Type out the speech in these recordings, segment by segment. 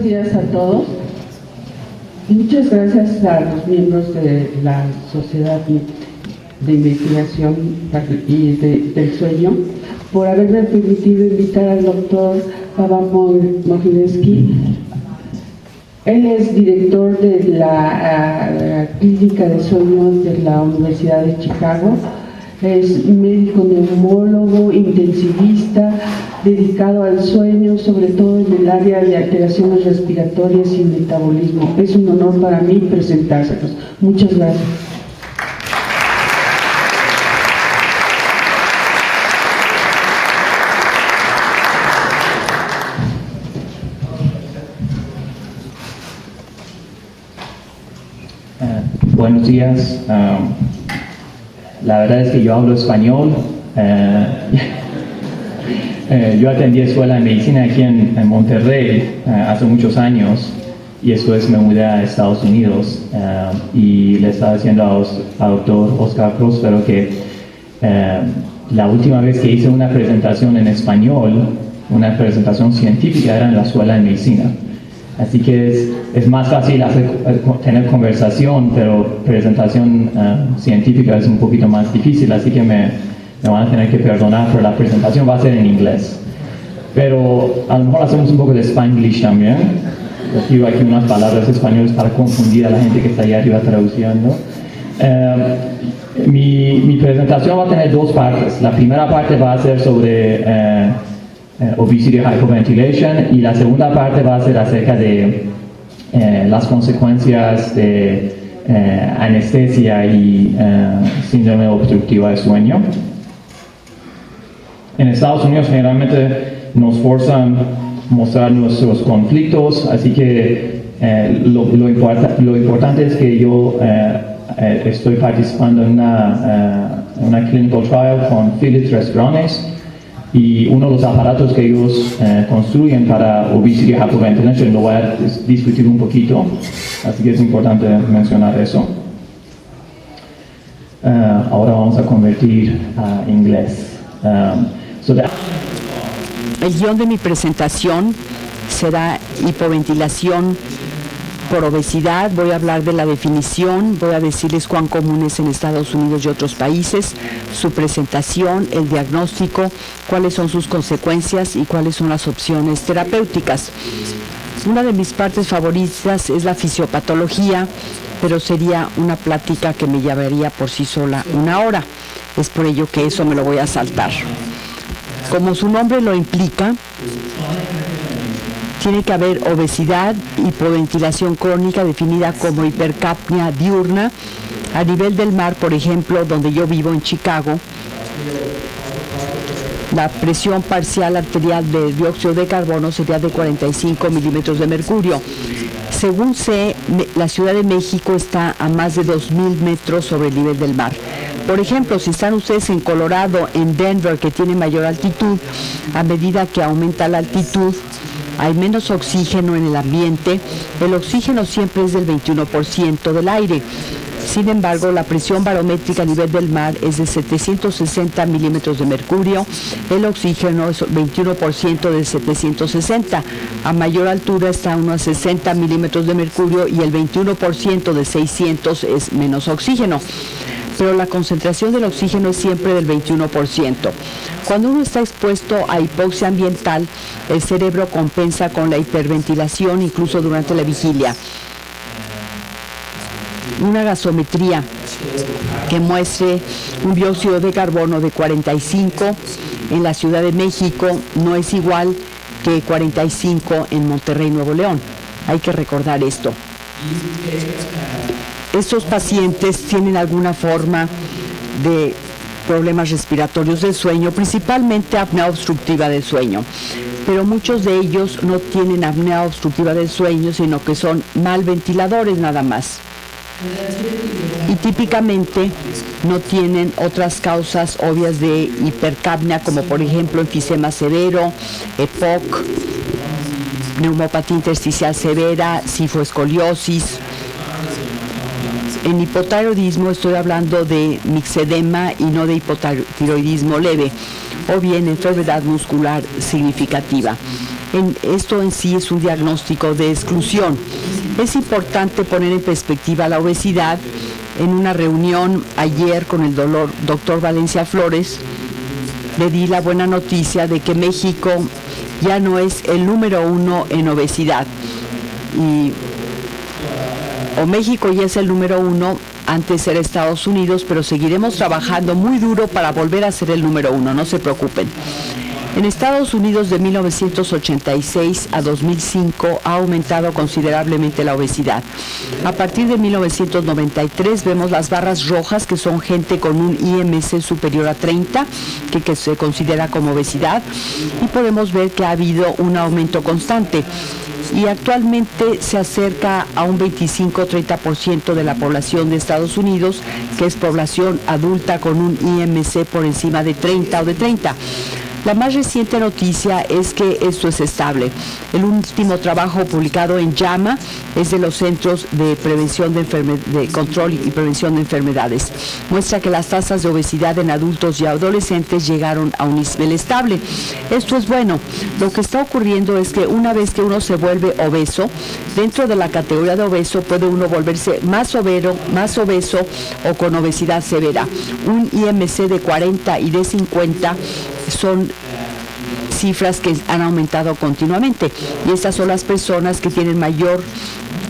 días a todos. Muchas gracias a los miembros de la Sociedad de Investigación del Sueño por haberme permitido invitar al doctor Pavan Mogileski. Él es director de la Clínica de Sueños de la Universidad de Chicago. Es médico neumólogo, intensivista, dedicado al sueño, sobre todo en el área de alteraciones respiratorias y metabolismo. Es un honor para mí presentárselos. Muchas gracias. Buenos días. La verdad es que yo hablo español. Yo atendí escuela de medicina aquí en Monterrey hace muchos años y después me mudé a Estados Unidos y le estaba diciendo al doctor Oscar Próspero que la última vez que hice una presentación en español, una presentación científica, era en la escuela de medicina. Así que es más fácil tener conversación, pero presentación científica es un poquito más difícil, así que me van a tener que perdonar, pero la presentación va a ser en inglés. Pero a lo mejor hacemos un poco de Spanglish también. Escribo aquí unas palabras españolas para confundir a la gente que está allá arriba traduciendo. Mi presentación va a tener dos partes. La primera parte va a ser sobre obesity hypoventilation y la segunda parte va a ser acerca de las consecuencias de anestesia y síndrome obstructiva de sueño. En Estados Unidos generalmente nos forzan a mostrar nuestros conflictos, así que lo importante es que yo estoy participando en una clinical trial con Philips Respironics y uno de los aparatos que ellos construyen para obesity hypoventilation lo voy a discutir un poquito, así que es importante mencionar eso. Ahora vamos a convertir a inglés. El guión de mi presentación será hipoventilación por obesidad. Voy a hablar de la definición, voy a decirles cuán común es en Estados Unidos y otros países, su presentación, el diagnóstico, cuáles son sus consecuencias y cuáles son las opciones terapéuticas. Una de mis partes favoritas es la fisiopatología, pero sería una plática que me llevaría por sí sola 1 hora. Es por ello que eso me lo voy a saltar. Como su nombre lo implica, tiene que haber obesidad, hipoventilación crónica definida como hipercapnia diurna. A nivel del mar, por ejemplo, donde yo vivo en Chicago, la presión parcial arterial de dióxido de carbono sería de 45 milímetros de mercurio. Según sé, la Ciudad de México está a más de 2.000 metros sobre el nivel del mar. Por ejemplo, si están ustedes en Colorado, en Denver, que tiene mayor altitud, a medida que aumenta la altitud, hay menos oxígeno en el ambiente. El oxígeno siempre es del 21% del aire. Sin embargo, la presión barométrica a nivel del mar es de 760 milímetros de mercurio. El oxígeno es 21% de 760. A mayor altura está unos 60 milímetros de mercurio y el 21% de 600 es menos oxígeno. Pero la concentración del oxígeno es siempre del 21%. Cuando uno está expuesto a hipoxia ambiental, el cerebro compensa con la hiperventilación incluso durante la vigilia. Una gasometría que muestre un dióxido de carbono de 45 en la Ciudad de México no es igual que 45 en Monterrey, Nuevo León. Hay que recordar esto. Estos pacientes tienen alguna forma de problemas respiratorios del sueño, principalmente apnea obstructiva del sueño. Pero muchos de ellos no tienen apnea obstructiva del sueño, sino que son mal ventiladores nada más. Y típicamente no tienen otras causas obvias de hipercapnia, como por ejemplo enfisema severo, EPOC, neumopatía intersticial severa, cifoescoliosis. En hipotiroidismo estoy hablando de mixedema y no de hipotiroidismo leve, o bien enfermedad muscular significativa. Esto en sí es un diagnóstico de exclusión. Es importante poner en perspectiva la obesidad. En una reunión ayer con el doctor Valencia Flores, le di la buena noticia de que México ya no es el número 1 en obesidad. México ya es el número 1, antes era Estados Unidos, pero seguiremos trabajando muy duro para volver a ser el número 1, no se preocupen. En Estados Unidos de 1986 a 2005 ha aumentado considerablemente la obesidad. A partir de 1993 vemos las barras rojas, que son gente con un IMC superior a 30, que se considera como obesidad, y podemos ver que ha habido un aumento constante. Y actualmente se acerca a un 25-30% de la población de Estados Unidos, que es población adulta con un IMC por encima de 30 o de 30. La más reciente noticia es que esto es estable. El último trabajo publicado en JAMA es de los Centros de Prevención de Control y Prevención de Enfermedades. Muestra que las tasas de obesidad en adultos y adolescentes llegaron a un nivel estable. Esto es bueno. Lo que está ocurriendo es que una vez que uno se vuelve obeso, dentro de la categoría de obeso puede uno volverse más obeso o con obesidad severa. Un IMC de 40 y de 50 son cifras que han aumentado continuamente, y estas son las personas que tienen mayor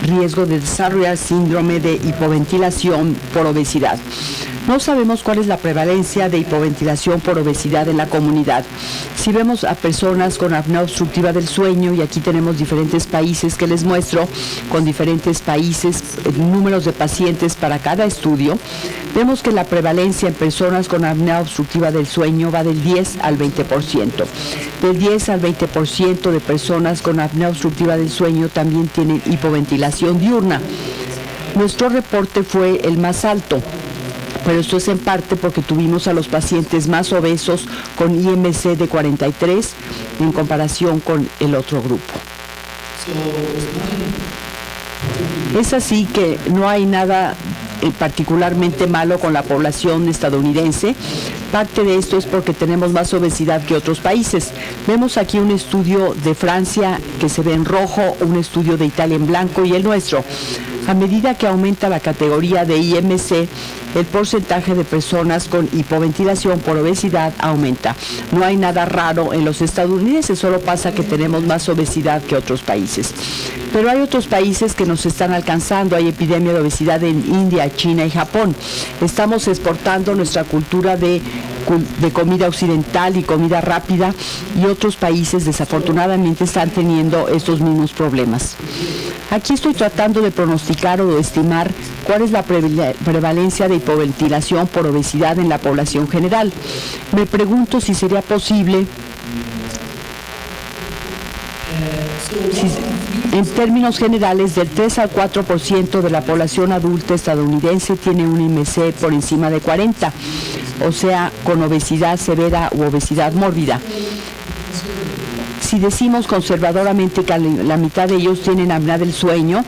riesgo de desarrollar síndrome de hipoventilación por obesidad. No sabemos cuál es la prevalencia de hipoventilación por obesidad en la comunidad. Si vemos a personas con apnea obstructiva del sueño, y aquí tenemos diferentes países que les muestro, con diferentes países, números de pacientes para cada estudio, vemos que la prevalencia en personas con apnea obstructiva del sueño va del 10 al 20%. Del 10 al 20% de personas con apnea obstructiva del sueño también tienen hipoventilación diurna. Nuestro reporte fue el más alto, pero esto es en parte porque tuvimos a los pacientes más obesos con IMC de 43 en comparación con el otro grupo. Es así que no hay nada particularmente malo con la población estadounidense. Parte de esto es porque tenemos más obesidad que otros países. Vemos aquí un estudio de Francia que se ve en rojo, un estudio de Italia en blanco y el nuestro. A medida que aumenta la categoría de IMC, el porcentaje de personas con hipoventilación por obesidad aumenta. No hay nada raro en los estadounidenses, solo pasa que tenemos más obesidad que otros países. Pero hay otros países que nos están alcanzando. Hay epidemia de obesidad en India, China y Japón. Estamos exportando nuestra cultura de comida occidental y comida rápida, y otros países desafortunadamente están teniendo estos mismos problemas. Aquí estoy tratando de pronosticar o de estimar cuál es la prevalencia de hipoventilación por obesidad en la población general. Me pregunto si sería posible, en términos generales, del 3 al 4% de la población adulta estadounidense tiene un IMC por encima de 40, o sea, con obesidad severa u obesidad mórbida. Si decimos conservadoramente que la mitad de ellos tienen apnea del sueño,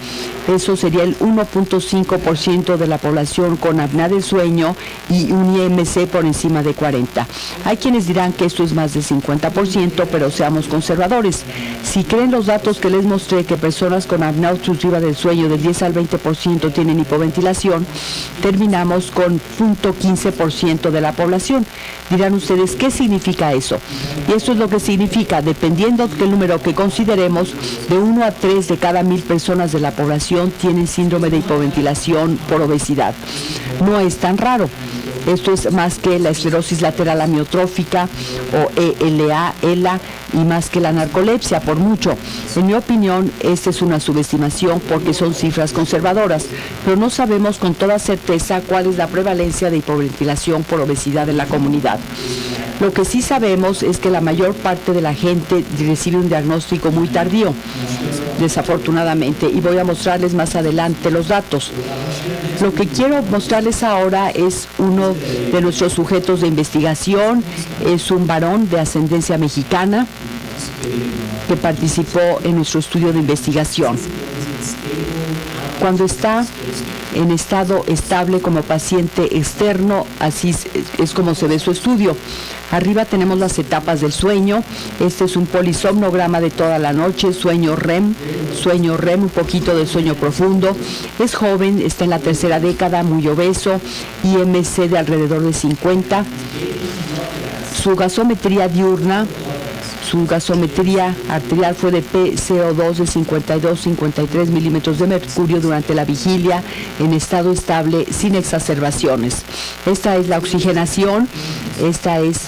eso sería el 1.5% de la población con apnea del sueño y un IMC por encima de 40. Hay quienes dirán que esto es más del 50%, pero seamos conservadores. Si creen los datos que les mostré, que personas con apnea obstructiva del sueño del 10 al 20% tienen hipoventilación, terminamos con 0.15% de la población. Dirán ustedes, ¿qué significa eso? Y esto es lo que significa, dependiendo del número que consideremos, de 1 a 3 de cada 1000 personas de la población tienen síndrome de hipoventilación por obesidad. No es tan raro. Esto es más que la esclerosis lateral amiotrófica o ELA, y más que la narcolepsia, por mucho. En mi opinión, esta es una subestimación porque son cifras conservadoras, pero no sabemos con toda certeza cuál es la prevalencia de hipoventilación por obesidad en la comunidad. Lo que sí sabemos es que la mayor parte de la gente recibe un diagnóstico muy tardío, desafortunadamente, y voy a mostrarles más adelante los datos. Lo que quiero mostrarles ahora es uno de nuestros sujetos de investigación. Es un varón de ascendencia mexicana que participó en nuestro estudio de investigación. Cuando está en estado estable como paciente externo, así es como se ve su estudio. Arriba tenemos las etapas del sueño. Este es un polisomnograma de toda la noche, sueño REM, un poquito de sueño profundo. Es joven, está en la tercera década, muy obeso, IMC de alrededor de 50. Su gasometría diurna, su gasometría arterial fue de PCO2 de 52-53 milímetros de mercurio durante la vigilia, en estado estable, sin exacerbaciones. Esta es la oxigenación, esta es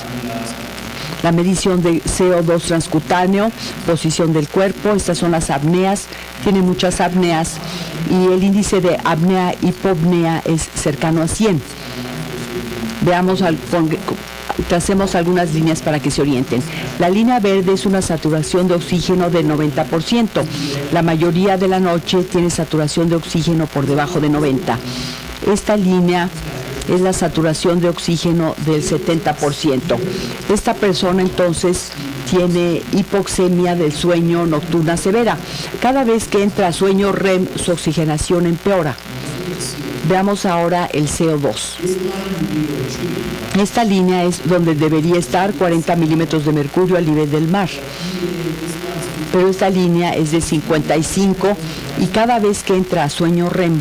la medición de CO2 transcutáneo, posición del cuerpo, estas son las apneas, tiene muchas apneas y el índice de apnea-hipopnea es cercano a 100. Tracemos algunas líneas para que se orienten. La línea verde es una saturación de oxígeno del 90%. La mayoría de la noche tiene saturación de oxígeno por debajo de 90. Esta línea es la saturación de oxígeno del 70%. Esta persona entonces tiene hipoxemia del sueño nocturna severa. Cada vez que entra a sueño REM, su oxigenación empeora. Veamos ahora el CO2. Esta línea es donde debería estar, 40 milímetros de mercurio al nivel del mar. Pero esta línea es de 55 y cada vez que entra a sueño REM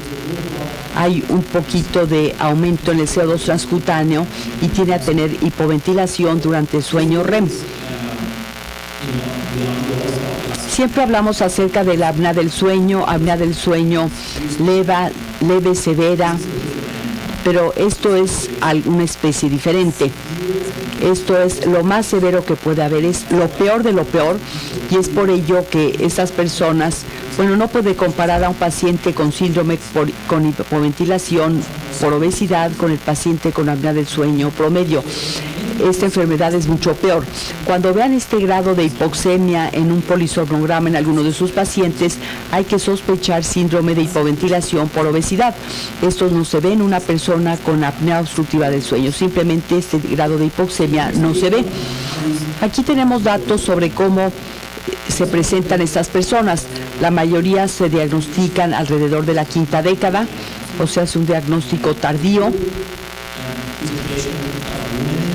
hay un poquito de aumento en el CO2 transcutáneo y tiende a tener hipoventilación durante el sueño REM. Siempre hablamos acerca de la apnea del sueño leve, severa, pero esto es una especie diferente. Esto es lo más severo que puede haber, es lo peor de lo peor, y es por ello que estas personas, no puede comparar a un paciente con síndrome con hipoventilación por obesidad con el paciente con apnea del sueño promedio. Esta enfermedad es mucho peor. Cuando vean este grado de hipoxemia en un polisomnograma en alguno de sus pacientes, hay que sospechar síndrome de hipoventilación por obesidad. Esto no se ve en una persona con apnea obstructiva del sueño. Simplemente este grado de hipoxemia no se ve. Aquí tenemos datos sobre cómo se presentan estas personas. La mayoría se diagnostican alrededor de la quinta década, o sea, es un diagnóstico tardío.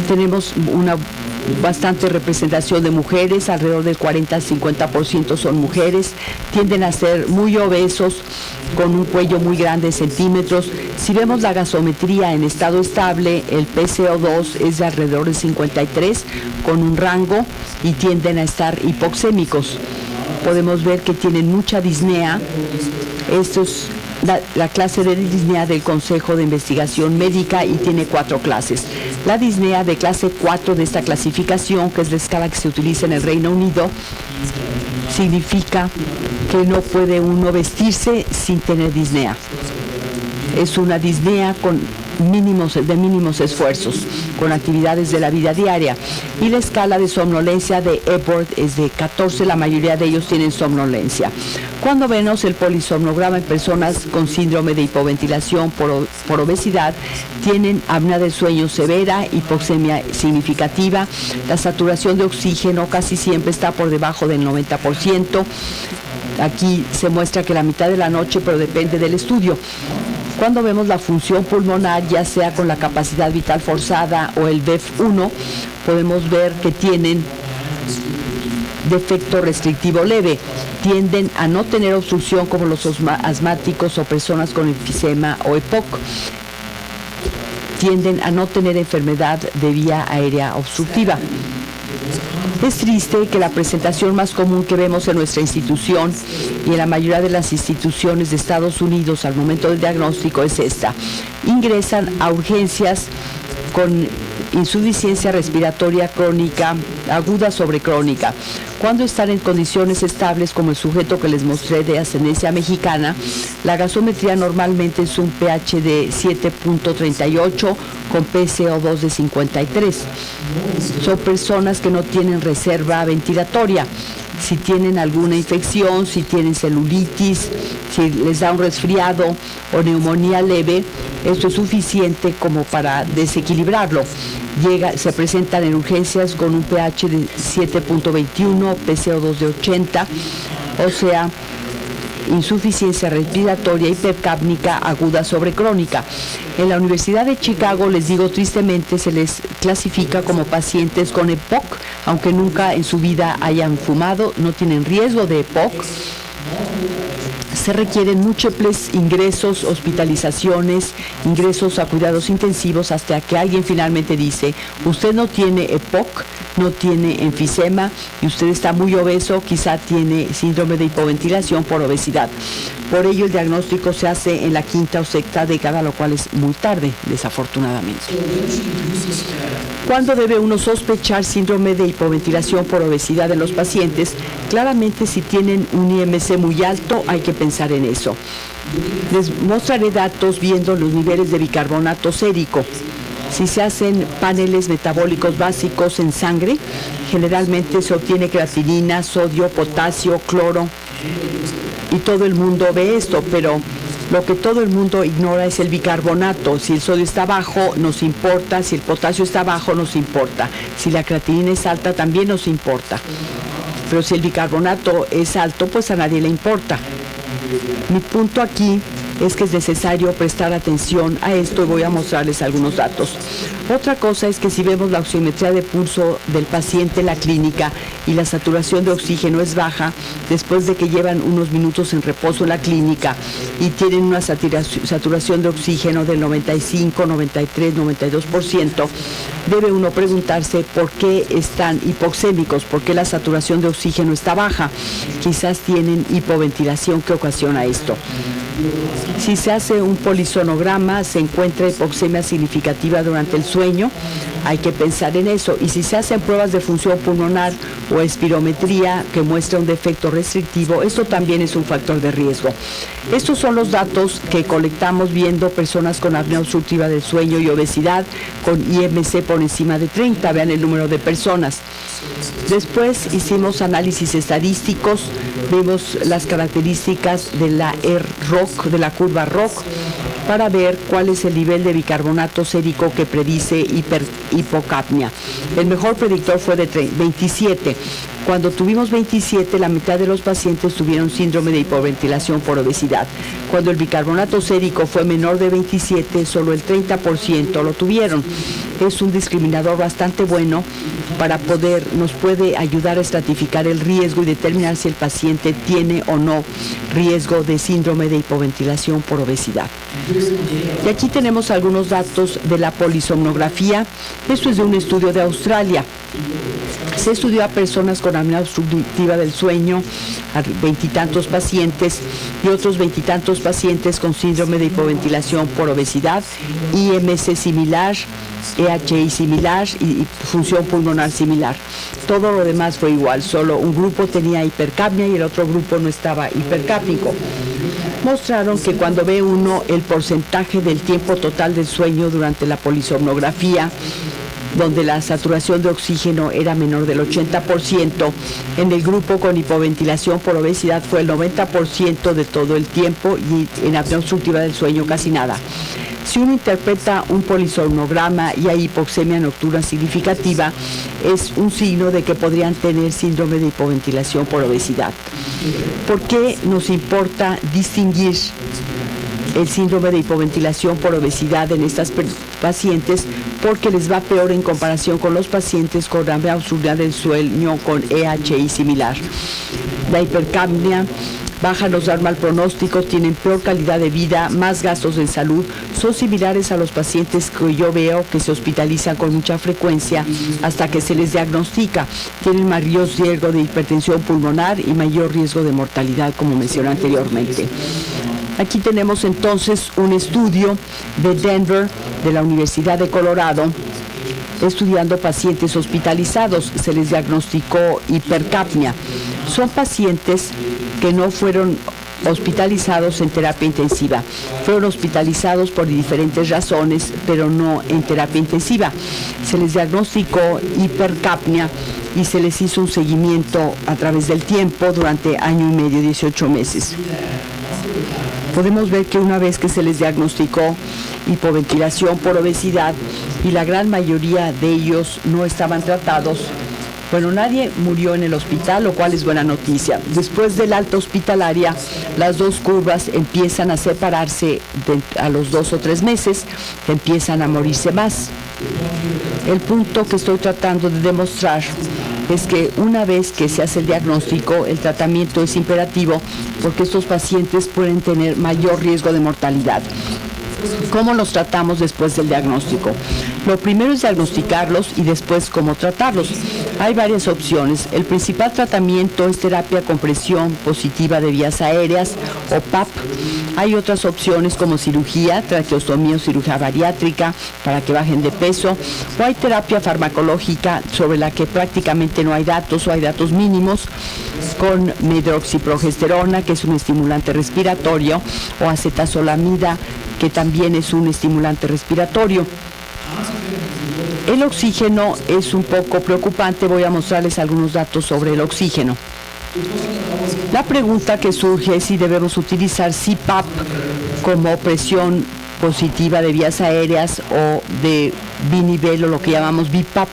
Tenemos una bastante representación de mujeres, alrededor del 40 al 50% son mujeres, tienden a ser muy obesos, con un cuello muy grande, centímetros. Si vemos la gasometría en estado estable, el PCO2 es de alrededor de 53, con un rango, y tienden a estar hipoxémicos. Podemos ver que tienen mucha disnea. Esto es la clase de disnea del Consejo de Investigación Médica y tiene 4 clases. La disnea de clase 4 de esta clasificación, que es la escala que se utiliza en el Reino Unido, significa que no puede uno vestirse sin tener disnea. Es una disnea de mínimos esfuerzos, con actividades de la vida diaria. Y la escala de somnolencia de Epworth es de 14, la mayoría de ellos tienen somnolencia. Cuando vemos el polisomnograma en personas con síndrome de hipoventilación por obesidad, tienen apnea del sueño severa, hipoxemia significativa, la saturación de oxígeno casi siempre está por debajo del 90%. Aquí se muestra que la mitad de la noche, pero depende del estudio. Cuando vemos la función pulmonar, ya sea con la capacidad vital forzada o el BEF1, podemos ver que tienen defecto restrictivo leve. Tienden a no tener obstrucción como los asmáticos o personas con enfisema o EPOC. Tienden a no tener enfermedad de vía aérea obstructiva. Es triste que la presentación más común que vemos en nuestra institución y en la mayoría de las instituciones de Estados Unidos al momento del diagnóstico es esta. Ingresan a urgencias con insuficiencia respiratoria crónica, aguda sobre crónica. Cuando están en condiciones estables, como el sujeto que les mostré de ascendencia mexicana, la gasometría normalmente es un pH de 7.38 con PCO2 de 53. Son personas que no tienen reserva ventilatoria. Si tienen alguna infección, si tienen celulitis, si les da un resfriado o neumonía leve, esto es suficiente como para desequilibrarlo. Se presentan en urgencias con un pH de 7.21, PCO2 de 80, o sea, insuficiencia respiratoria hipercápnica aguda sobre crónica. En la Universidad de Chicago, les digo tristemente, se les clasifica como pacientes con EPOC, aunque nunca en su vida hayan fumado, no tienen riesgo de EPOC. Se requieren múltiples ingresos, hospitalizaciones, ingresos a cuidados intensivos hasta que alguien finalmente dice: usted no tiene EPOC, no tiene enfisema y usted está muy obeso, quizá tiene síndrome de hipoventilación por obesidad. Por ello el diagnóstico se hace en la quinta o sexta década, lo cual es muy tarde, desafortunadamente. ¿Cuándo debe uno sospechar síndrome de hipoventilación por obesidad en los pacientes? Claramente, si tienen un IMC muy alto, hay que pensar en eso. Les mostraré datos viendo los niveles de bicarbonato sérico. Si se hacen paneles metabólicos básicos en sangre, generalmente se obtiene creatinina, sodio, potasio, cloro, y todo el mundo ve esto, pero lo que todo el mundo ignora es el bicarbonato. Si el sodio está bajo, nos importa; si el potasio está bajo, nos importa; si la creatinina es alta, también nos importa. Pero si el bicarbonato es alto, pues a nadie le importa. Mi punto aquí es que es necesario prestar atención a esto y voy a mostrarles algunos datos. Otra cosa es que si vemos la oximetría de pulso del paciente en la clínica y la saturación de oxígeno es baja, después de que llevan unos minutos en reposo en la clínica y tienen una saturación de oxígeno del 95, 93, 92%, debe uno preguntarse por qué están hipoxémicos, por qué la saturación de oxígeno está baja. Quizás tienen hipoventilación que ocasiona esto. Si se hace un polisonograma, se encuentra hipoxemia significativa durante el sueño, hay que pensar en eso. Y si se hacen pruebas de función pulmonar o espirometría que muestra un defecto restrictivo, esto también es un factor de riesgo. Estos son los datos que colectamos viendo personas con apnea obstructiva del sueño y obesidad con IMC por encima de 30. Vean el número de personas. Después hicimos análisis estadísticos, vimos las características de la ROC, de la curva ROC, para ver cuál es el nivel de bicarbonato sérico que predice hipocapnia. El mejor predictor fue de 27. Cuando tuvimos 27, la mitad de los pacientes tuvieron síndrome de hipoventilación por obesidad. Cuando el bicarbonato sérico fue menor de 27, solo el 30% lo tuvieron. Es un discriminador bastante bueno nos puede ayudar a estratificar el riesgo y determinar si el paciente tiene o no riesgo de síndrome de hipoventilación por obesidad. Y aquí tenemos algunos datos de la polisomnografía. Esto es de un estudio de Australia. Se estudió a personas con apnea obstructiva del sueño, a 20 y tantos pacientes y otros 20 y tantos pacientes con síndrome de hipoventilación por obesidad, IMC similar, EHI similar y función pulmonar similar. Todo lo demás fue igual, solo un grupo tenía hipercapnia y el otro grupo no estaba hipercápnico. Mostraron que cuando ve uno el porcentaje del tiempo total del sueño durante la polisomnografía, donde la saturación de oxígeno era menor del 80%, en el grupo con hipoventilación por obesidad fue el 90% de todo el tiempo y en apnea obstructiva del sueño casi nada. Si uno interpreta un polisomnograma y hay hipoxemia nocturna significativa, es un signo de que podrían tener síndrome de hipoventilación por obesidad. ¿Por qué nos importa distinguir el síndrome de hipoventilación por obesidad en estas pacientes? Porque les va peor en comparación con los pacientes con apnea obstructiva del sueño con EHI similar. La hipercapnia baja nos da mal pronóstico, tienen peor calidad de vida, más gastos en salud, son similares a los pacientes que yo veo que se hospitalizan con mucha frecuencia hasta que se les diagnostica. Tienen mayor riesgo de hipertensión pulmonar y mayor riesgo de mortalidad, como mencioné anteriormente. Aquí tenemos entonces un estudio de Denver, de la Universidad de Colorado, estudiando pacientes hospitalizados. Se les diagnosticó hipercapnia. Son pacientes que no fueron hospitalizados en terapia intensiva. Fueron hospitalizados por diferentes razones, pero no en terapia intensiva. Se les diagnosticó hipercapnia y se les hizo un seguimiento a través del tiempo durante año y medio, 18 meses. Podemos ver que una vez que se les diagnosticó hipoventilación por obesidad y la gran mayoría de ellos no estaban tratados, Bueno, nadie murió en el hospital, lo cual es buena noticia. Después del alta hospitalaria, las dos curvas empiezan a separarse a los 2 o 3 meses, empiezan a morirse más. El punto que estoy tratando de demostrar es que una vez que se hace el diagnóstico, el tratamiento es imperativo porque estos pacientes pueden tener mayor riesgo de mortalidad. ¿Cómo los tratamos después del diagnóstico? Lo primero es diagnosticarlos y después cómo tratarlos. Hay varias opciones. El principal tratamiento es terapia con presión positiva de vías aéreas o PAP. Hay otras opciones como cirugía, traqueostomía o cirugía bariátrica para que bajen de peso, o hay terapia farmacológica sobre la que prácticamente no hay datos o hay datos mínimos, con medroxiprogesterona, que es un estimulante respiratorio, o acetazolamida, que también es un estimulante respiratorio. El oxígeno es un poco preocupante, voy a mostrarles algunos datos sobre el oxígeno. La pregunta que surge es si debemos utilizar CPAP como presión positiva de vías aéreas o de binivel o lo que llamamos BiPAP.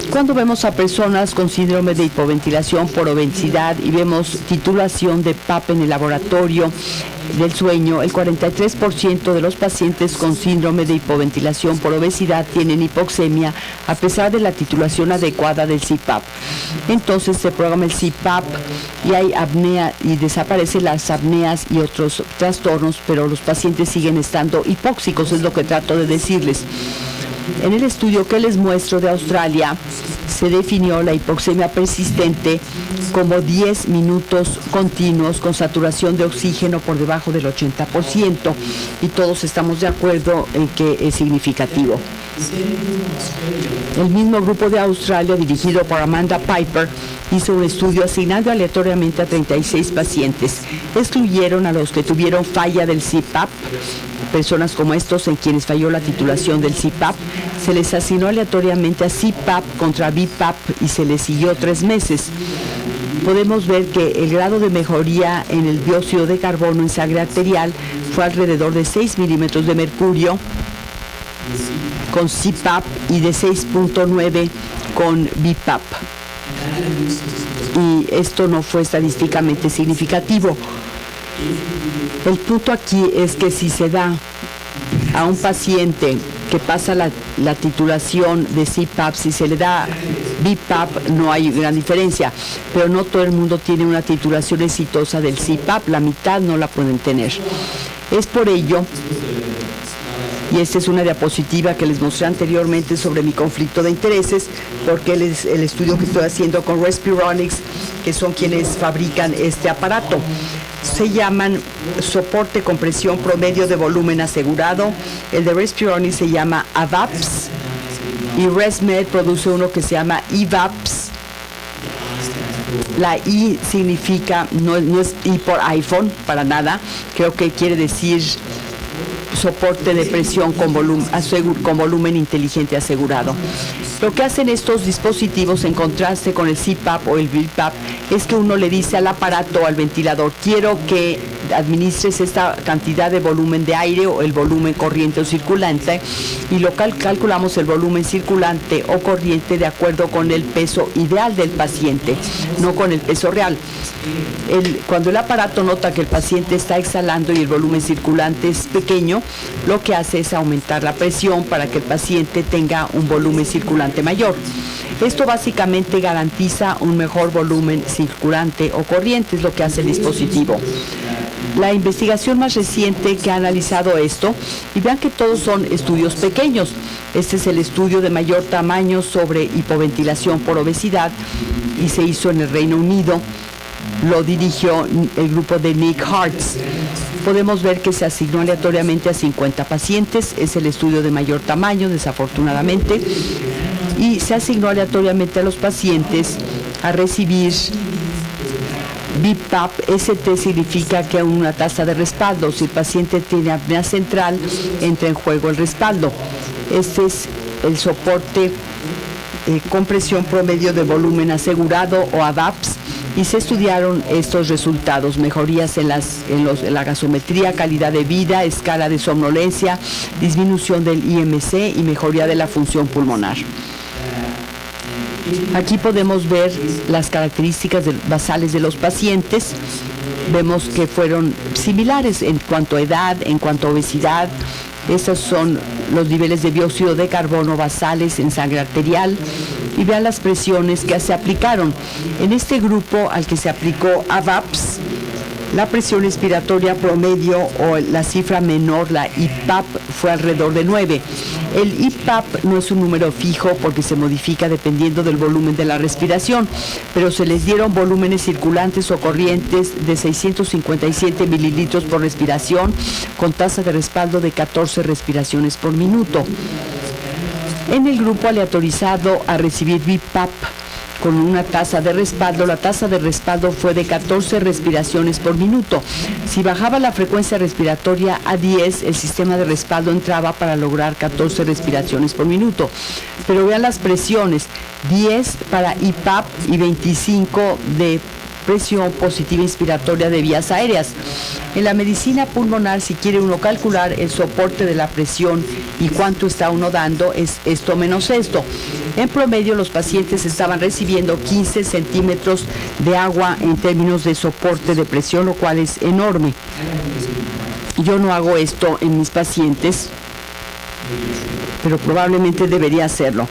Cuando vemos a personas con síndrome de hipoventilación por obesidad y vemos titulación de PAP en el laboratorio del sueño, el 43% de los pacientes con síndrome de hipoventilación por obesidad tienen hipoxemia a pesar de la titulación adecuada del CPAP. Entonces se programa el CPAP y hay apnea y desaparecen las apneas y otros trastornos, pero los pacientes siguen estando hipóxicos, es lo que trato de decirles. En el estudio que les muestro de Australia, se definió la hipoxemia persistente como 10 minutos continuos con saturación de oxígeno por debajo del 80%, y todos estamos de acuerdo en que es significativo. El mismo grupo de Australia, dirigido por Amanda Piper, hizo un estudio asignando aleatoriamente a 36 pacientes. Excluyeron a los que tuvieron falla del CPAP, personas como estos en quienes falló la titulación del CPAP. Se les asignó aleatoriamente a CPAP contra BiPAP y se les siguió 3 meses. Podemos ver que el grado de mejoría en el dióxido de carbono en sangre arterial fue alrededor de 6 milímetros de mercurio con CPAP y de 6.9 con BiPAP. Y esto no fue estadísticamente significativo. El punto aquí es que si se da a un paciente que pasa la titulación de CPAP, si se le da BiPAP, no hay gran diferencia, pero no todo el mundo tiene una titulación exitosa del CPAP, la mitad no la pueden tener. Es por ello, y esta es una diapositiva que les mostré anteriormente sobre mi conflicto de intereses, porque el estudio que estoy haciendo con Respironics, que son quienes fabrican este aparato. Se llaman soporte con presión promedio de volumen asegurado. El de Respironics se llama AVAPS y ResMed produce uno que se llama EVAPS. La I significa, no es I por iPhone, para nada, creo que quiere decir soporte de presión con volumen inteligente asegurado. Lo que hacen estos dispositivos en contraste con el CPAP o el BiPAP es que uno le dice al aparato o al ventilador: quiero que administres esta cantidad de volumen de aire o el volumen corriente o circulante, y lo calculamos el volumen circulante o corriente de acuerdo con el peso ideal del paciente, no con el peso real. Cuando el aparato nota que el paciente está exhalando y el volumen circulante es pequeño, lo que hace es aumentar la presión para que el paciente tenga un volumen circulante mayor. Esto básicamente garantiza un mejor volumen circulante o corriente, es lo que hace el dispositivo. La investigación más reciente que ha analizado esto, y vean que todos son estudios pequeños. Este es el estudio de mayor tamaño sobre hipoventilación por obesidad y se hizo en el Reino Unido. Lo dirigió el grupo de Nick Hartz. Podemos ver que se asignó aleatoriamente a 50 pacientes, es el estudio de mayor tamaño, desafortunadamente, y se asignó aleatoriamente a los pacientes a recibir BiPAP. ST significa que hay una tasa de respaldo. Si el paciente tiene apnea central, entra en juego el respaldo. Este es el soporte con presión promedio de volumen asegurado o AVAPS, y se estudiaron estos resultados: mejorías en la gasometría, calidad de vida, escala de somnolencia, disminución del IMC y mejoría de la función pulmonar. Aquí podemos ver las características basales de los pacientes. Vemos que fueron similares en cuanto a edad, en cuanto a obesidad. Estos son los niveles de dióxido de carbono basales en sangre arterial. Y vean las presiones que se aplicaron. En este grupo al que se aplicó AVAPS, la presión expiratoria promedio o la cifra menor, la IPAP, fue alrededor de 9. El IPAP no es un número fijo porque se modifica dependiendo del volumen de la respiración, pero se les dieron volúmenes circulantes o corrientes de 657 mililitros por respiración con tasa de respaldo de 14 respiraciones por minuto. En el grupo aleatorizado a recibir BiPAP con una tasa de respaldo, la tasa de respaldo fue de 14 respiraciones por minuto. Si bajaba la frecuencia respiratoria a 10, el sistema de respaldo entraba para lograr 14 respiraciones por minuto. Pero vean las presiones, 10 para IPAP y 25 de presión positiva inspiratoria de vías aéreas. En la medicina pulmonar, si quiere uno calcular el soporte de la presión y cuánto está uno dando, es esto menos esto. En promedio, los pacientes estaban recibiendo 15 centímetros de agua en términos de soporte de presión, lo cual es enorme. Yo no hago esto en mis pacientes, pero probablemente debería hacerlo.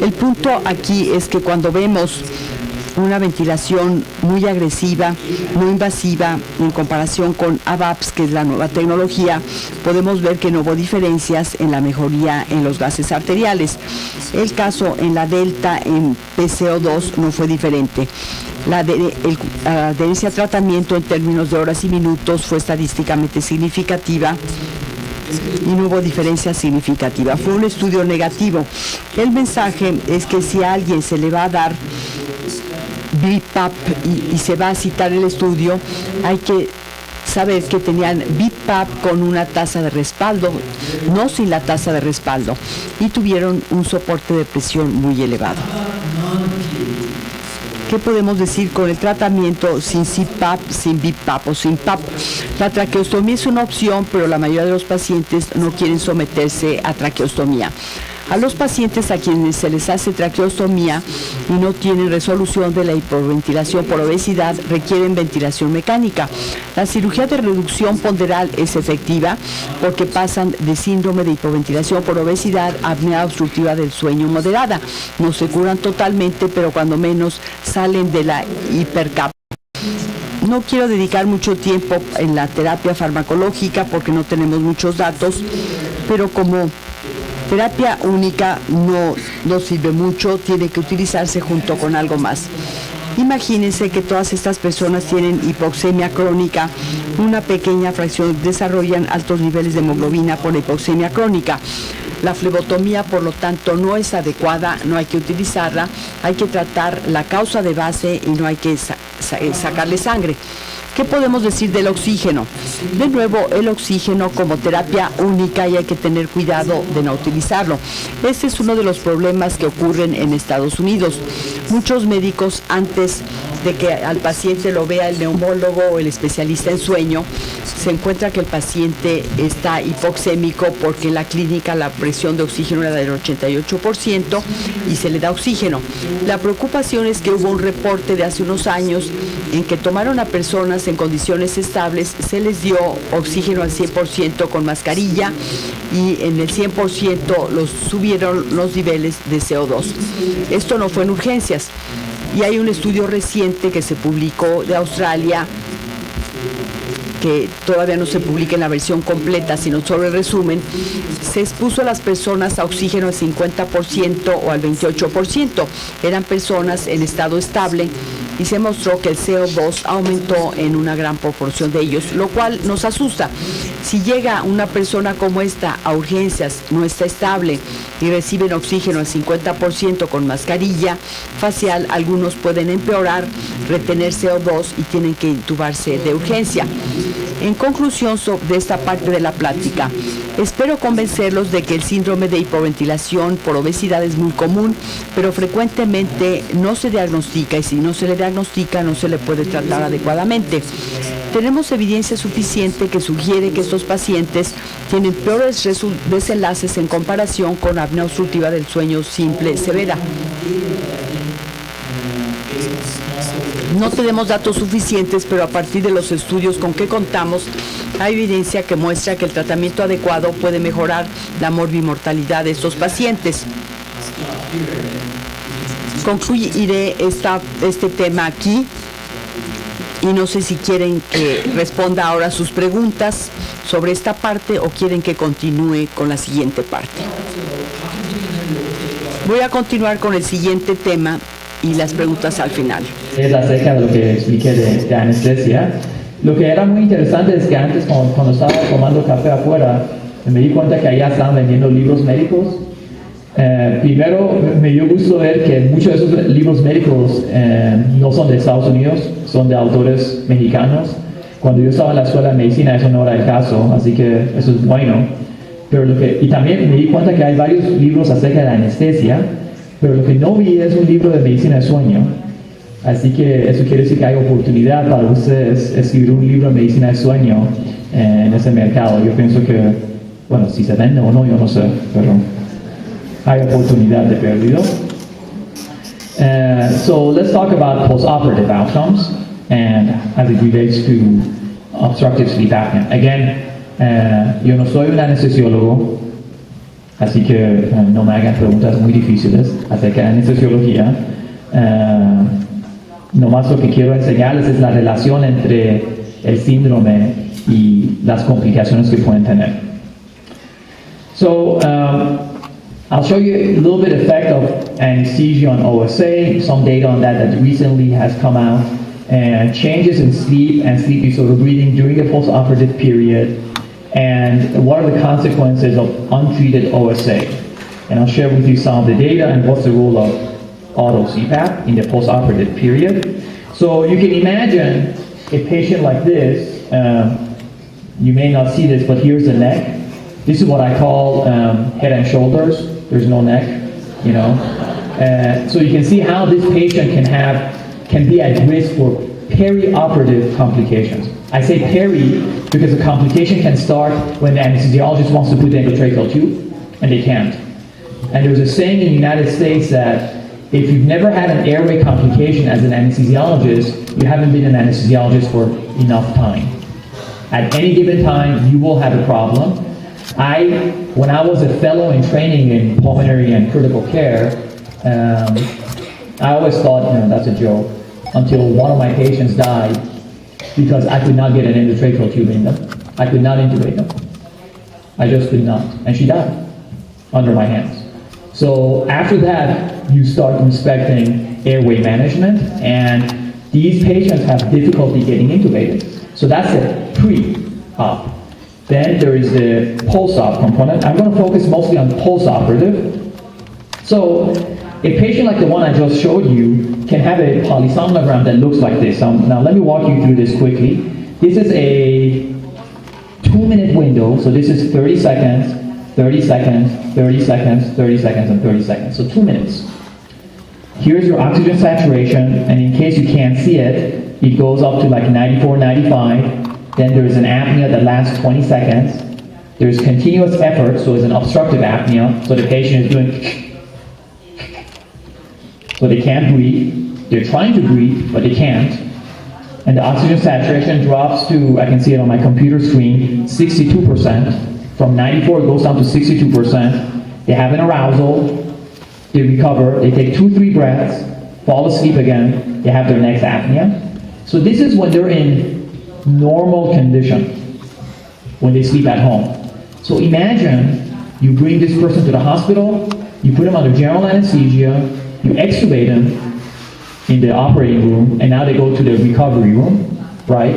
El punto aquí es que cuando vemos una ventilación muy agresiva, muy invasiva, en comparación con AVAPS, que es la nueva tecnología, podemos ver que no hubo diferencias en la mejoría en los gases arteriales. El caso en la Delta, en PCO2, no fue diferente. La adherencia al tratamiento en términos de horas y minutos fue estadísticamente significativa y no hubo diferencia significativa. Fue un estudio negativo. El mensaje es que si a alguien se le va a dar BiPAP y se va a citar el estudio, hay que saber que tenían BiPAP con una tasa de respaldo, no sin la tasa de respaldo, y tuvieron un soporte de presión muy elevado. ¿Qué podemos decir con el tratamiento sin CPAP, sin BiPAP o sin PAP? La traqueostomía es una opción, pero la mayoría de los pacientes no quieren someterse a traqueostomía. A los pacientes a quienes se les hace traqueostomía y no tienen resolución de la hiperventilación por obesidad, requieren ventilación mecánica. La cirugía de reducción ponderal es efectiva porque pasan de síndrome de hipoventilación por obesidad a apnea obstructiva del sueño moderada. No se curan totalmente, pero cuando menos salen de la hipercapnia. No quiero dedicar mucho tiempo en la terapia farmacológica porque no tenemos muchos datos, pero como terapia única no sirve mucho, tiene que utilizarse junto con algo más. Imagínense que todas estas personas tienen hipoxemia crónica, una pequeña fracción desarrollan altos niveles de hemoglobina por hipoxemia crónica. La flebotomía, por lo tanto, no es adecuada, no hay que utilizarla, hay que tratar la causa de base y no hay que sacarle sangre. ¿Qué podemos decir del oxígeno? De nuevo, el oxígeno como terapia única y hay que tener cuidado de no utilizarlo. Este es uno de los problemas que ocurren en Estados Unidos. Muchos médicos, antes de que al paciente lo vea el neumólogo o el especialista en sueño, se encuentra que el paciente está hipoxémico porque en la clínica la presión de oxígeno era del 88% y se le da oxígeno. La preocupación es que hubo un reporte de hace unos años en que tomaron a personas en condiciones estables, se les dio oxígeno al 100% con mascarilla y en el 100% subieron los niveles de CO2. Esto no fue en urgencias. Y hay un estudio reciente que se publicó de Australia, que todavía no se publica en la versión completa, sino solo el resumen. Se expuso a las personas a oxígeno al 50% o al 28%. Eran personas en estado estable y se mostró que el CO2 aumentó en una gran proporción de ellos, lo cual nos asusta. Si llega una persona como esta a urgencias, no está estable y reciben oxígeno al 50% con mascarilla facial, algunos pueden empeorar, retener CO2 y tienen que intubarse de urgencia. En conclusión de esta parte de la plática, espero convencerlos de que el síndrome de hipoventilación por obesidad es muy común, pero frecuentemente no se diagnostica y si no se le diagnostica no se le puede tratar adecuadamente. Tenemos evidencia suficiente que sugiere que estos pacientes tienen peores desenlaces en comparación con apnea obstructiva del sueño simple severa. No tenemos datos suficientes, pero a partir de los estudios con que contamos, hay evidencia que muestra que el tratamiento adecuado puede mejorar la morbimortalidad de estos pacientes. Concluiré este tema aquí y no sé si quieren que responda ahora a sus preguntas sobre esta parte o quieren que continúe con la siguiente parte. Voy a continuar con el siguiente tema y las preguntas al final. Es acerca de lo que expliqué de anestesia. Lo que era muy interesante es que antes, cuando estaba tomando café afuera, me di cuenta que allá estaban vendiendo libros médicos. Primero, me dio gusto ver que muchos de esos libros médicos no son de Estados Unidos, son de autores mexicanos. Cuando yo estaba en la escuela de medicina eso no era el caso, así que eso es bueno. Y también me di cuenta que hay varios libros acerca de la anestesia, pero lo que no vi es un libro de medicina de sueño. Así que eso quiere decir que hay oportunidad para ustedes escribir un libro de medicina de sueño en ese mercado. Yo pienso que, bueno, si se vende o no, yo no sé, pero hay oportunidad de perdido. So let's talk about postoperative outcomes and as it relates to obstructive sleep apnea. Again, yo no soy un anestesiólogo, así que no me hagan preguntas muy difíciles acerca de anestesiología. Nomás lo que quiero enseñarles es la relación entre el síndrome y las complicaciones que pueden tener. So, I'll show you a little bit of effect of anesthesia on OSA, some data on that recently has come out, and changes in sleep and sleep disorder breathing during the postoperative period, and what are the consequences of untreated OSA. And I'll share with you some of the data and what's the role of auto CPAP in the postoperative period. So you can imagine a patient like this, you may not see this, but here's the neck. This is what I call head and shoulders. There's no neck, you know. So you can see how this patient can be at risk for perioperative complications. I say peri because the complication can start when the anesthesiologist wants to put the endotracheal tube, and they can't. And there's a saying in the United States that if you've never had an airway complication as an anesthesiologist, you haven't been an anesthesiologist for enough time. At any given time, you will have a problem. When I was a fellow in training in pulmonary and critical care, I always thought, that's a joke, until one of my patients died because I could not get an endotracheal tube in them. I could not intubate them. I just could not. And she died under my hands. So after that, you start respecting airway management, and these patients have difficulty getting intubated. So that's the pre-op. Then there is the post-op component. I'm going to focus mostly on post-operative. So a patient like the one I just showed you can have a polysomnogram that looks like this. Now let me walk you through this quickly. This is a 2-minute window. So this is 30 seconds, 30 seconds, 30 seconds, 30 seconds, and 30 seconds. So 2 minutes. Here's your oxygen saturation, and in case you can't see it, it goes up to like 94, 95. Then there's an apnea that lasts 20 seconds. There's continuous effort, so it's an obstructive apnea. So the patient is doing, so they can't breathe. They're trying to breathe, but they can't. And the oxygen saturation drops to, I can see it on my computer screen, 62%. From 94, it goes down to 62%. They have an arousal. They recover. They take 2-3 breaths, fall asleep again. They have their next apnea. So this is when they're in normal condition, when they sleep at home. So imagine you bring this person to the hospital, you put him under general anesthesia, you extubate him in the operating room, and now they go to the recovery room, right?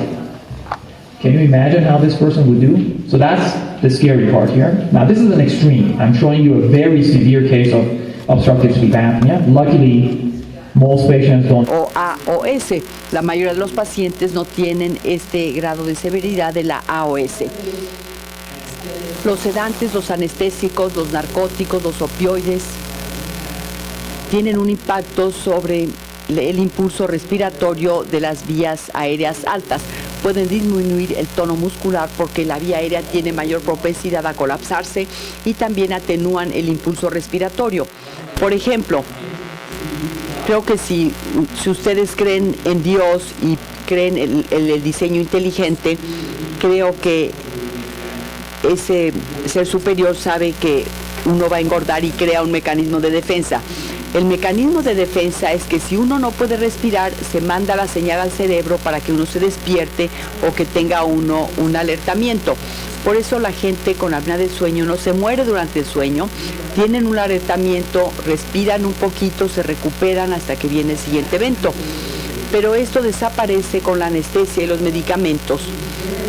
Can you imagine how this person would do? So that's the scary part here. Now this is an extreme. I'm showing you a very severe case of obstructive sleep apnea. Luckily, most patients don't. O AOS. La mayoría de los pacientes no tienen este grado de severidad de la AOS. Los sedantes, los anestésicos, los narcóticos, los opioides tienen un impacto sobre el impulso respiratorio de las vías aéreas altas. Pueden disminuir el tono muscular porque la vía aérea tiene mayor propensidad a colapsarse y también atenúan el impulso respiratorio. Por ejemplo, creo que si ustedes creen en Dios y creen en el diseño inteligente, creo que ese ser superior sabe que uno va a engordar y crea un mecanismo de defensa. El mecanismo de defensa es que si uno no puede respirar, se manda la señal al cerebro para que uno se despierte o que tenga uno un alertamiento. Por eso la gente con apnea del sueño no se muere durante el sueño, tienen un alertamiento, respiran un poquito, se recuperan hasta que viene el siguiente evento. Pero esto desaparece con la anestesia y los medicamentos,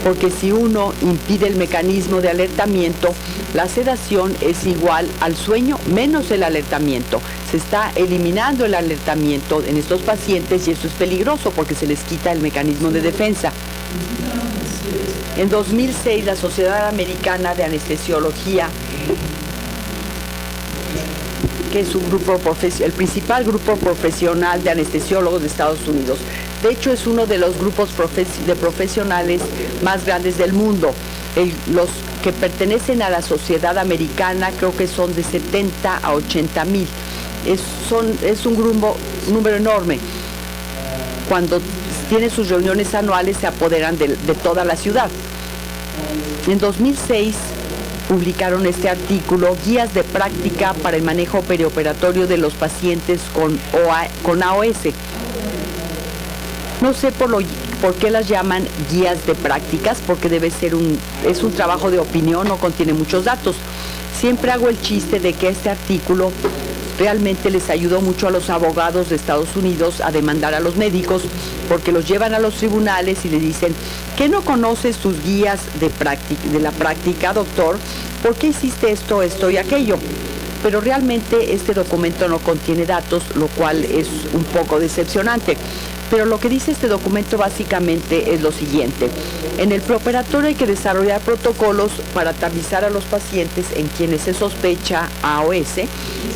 porque si uno impide el mecanismo de alertamiento, la sedación es igual al sueño menos el alertamiento. Se está eliminando el alertamiento en estos pacientes y esto es peligroso porque se les quita el mecanismo de defensa. En 2006, la Sociedad Americana de Anestesiología, que es un grupo el principal grupo profesional de anestesiólogos de Estados Unidos. De hecho, es uno de los grupos de profesionales más grandes del mundo. Los que pertenecen a la sociedad americana creo que son de 70 a 80 mil. Es un número enorme. Cuando tienen sus reuniones anuales se apoderan de toda la ciudad. En 2006 publicaron este artículo, Guías de práctica para el manejo perioperatorio de los pacientes con AOS. No sé por qué las llaman guías de prácticas, porque es un trabajo de opinión, no contiene muchos datos. Siempre hago el chiste de que este artículo realmente les ayudó mucho a los abogados de Estados Unidos a demandar a los médicos, porque los llevan a los tribunales y le dicen, ¿qué no conoces tus guías de la práctica, doctor? ¿Por qué hiciste esto y aquello? Pero realmente este documento no contiene datos, lo cual es un poco decepcionante. Pero lo que dice este documento básicamente es lo siguiente. En el preoperatorio hay que desarrollar protocolos para tamizar a los pacientes en quienes se sospecha AOS,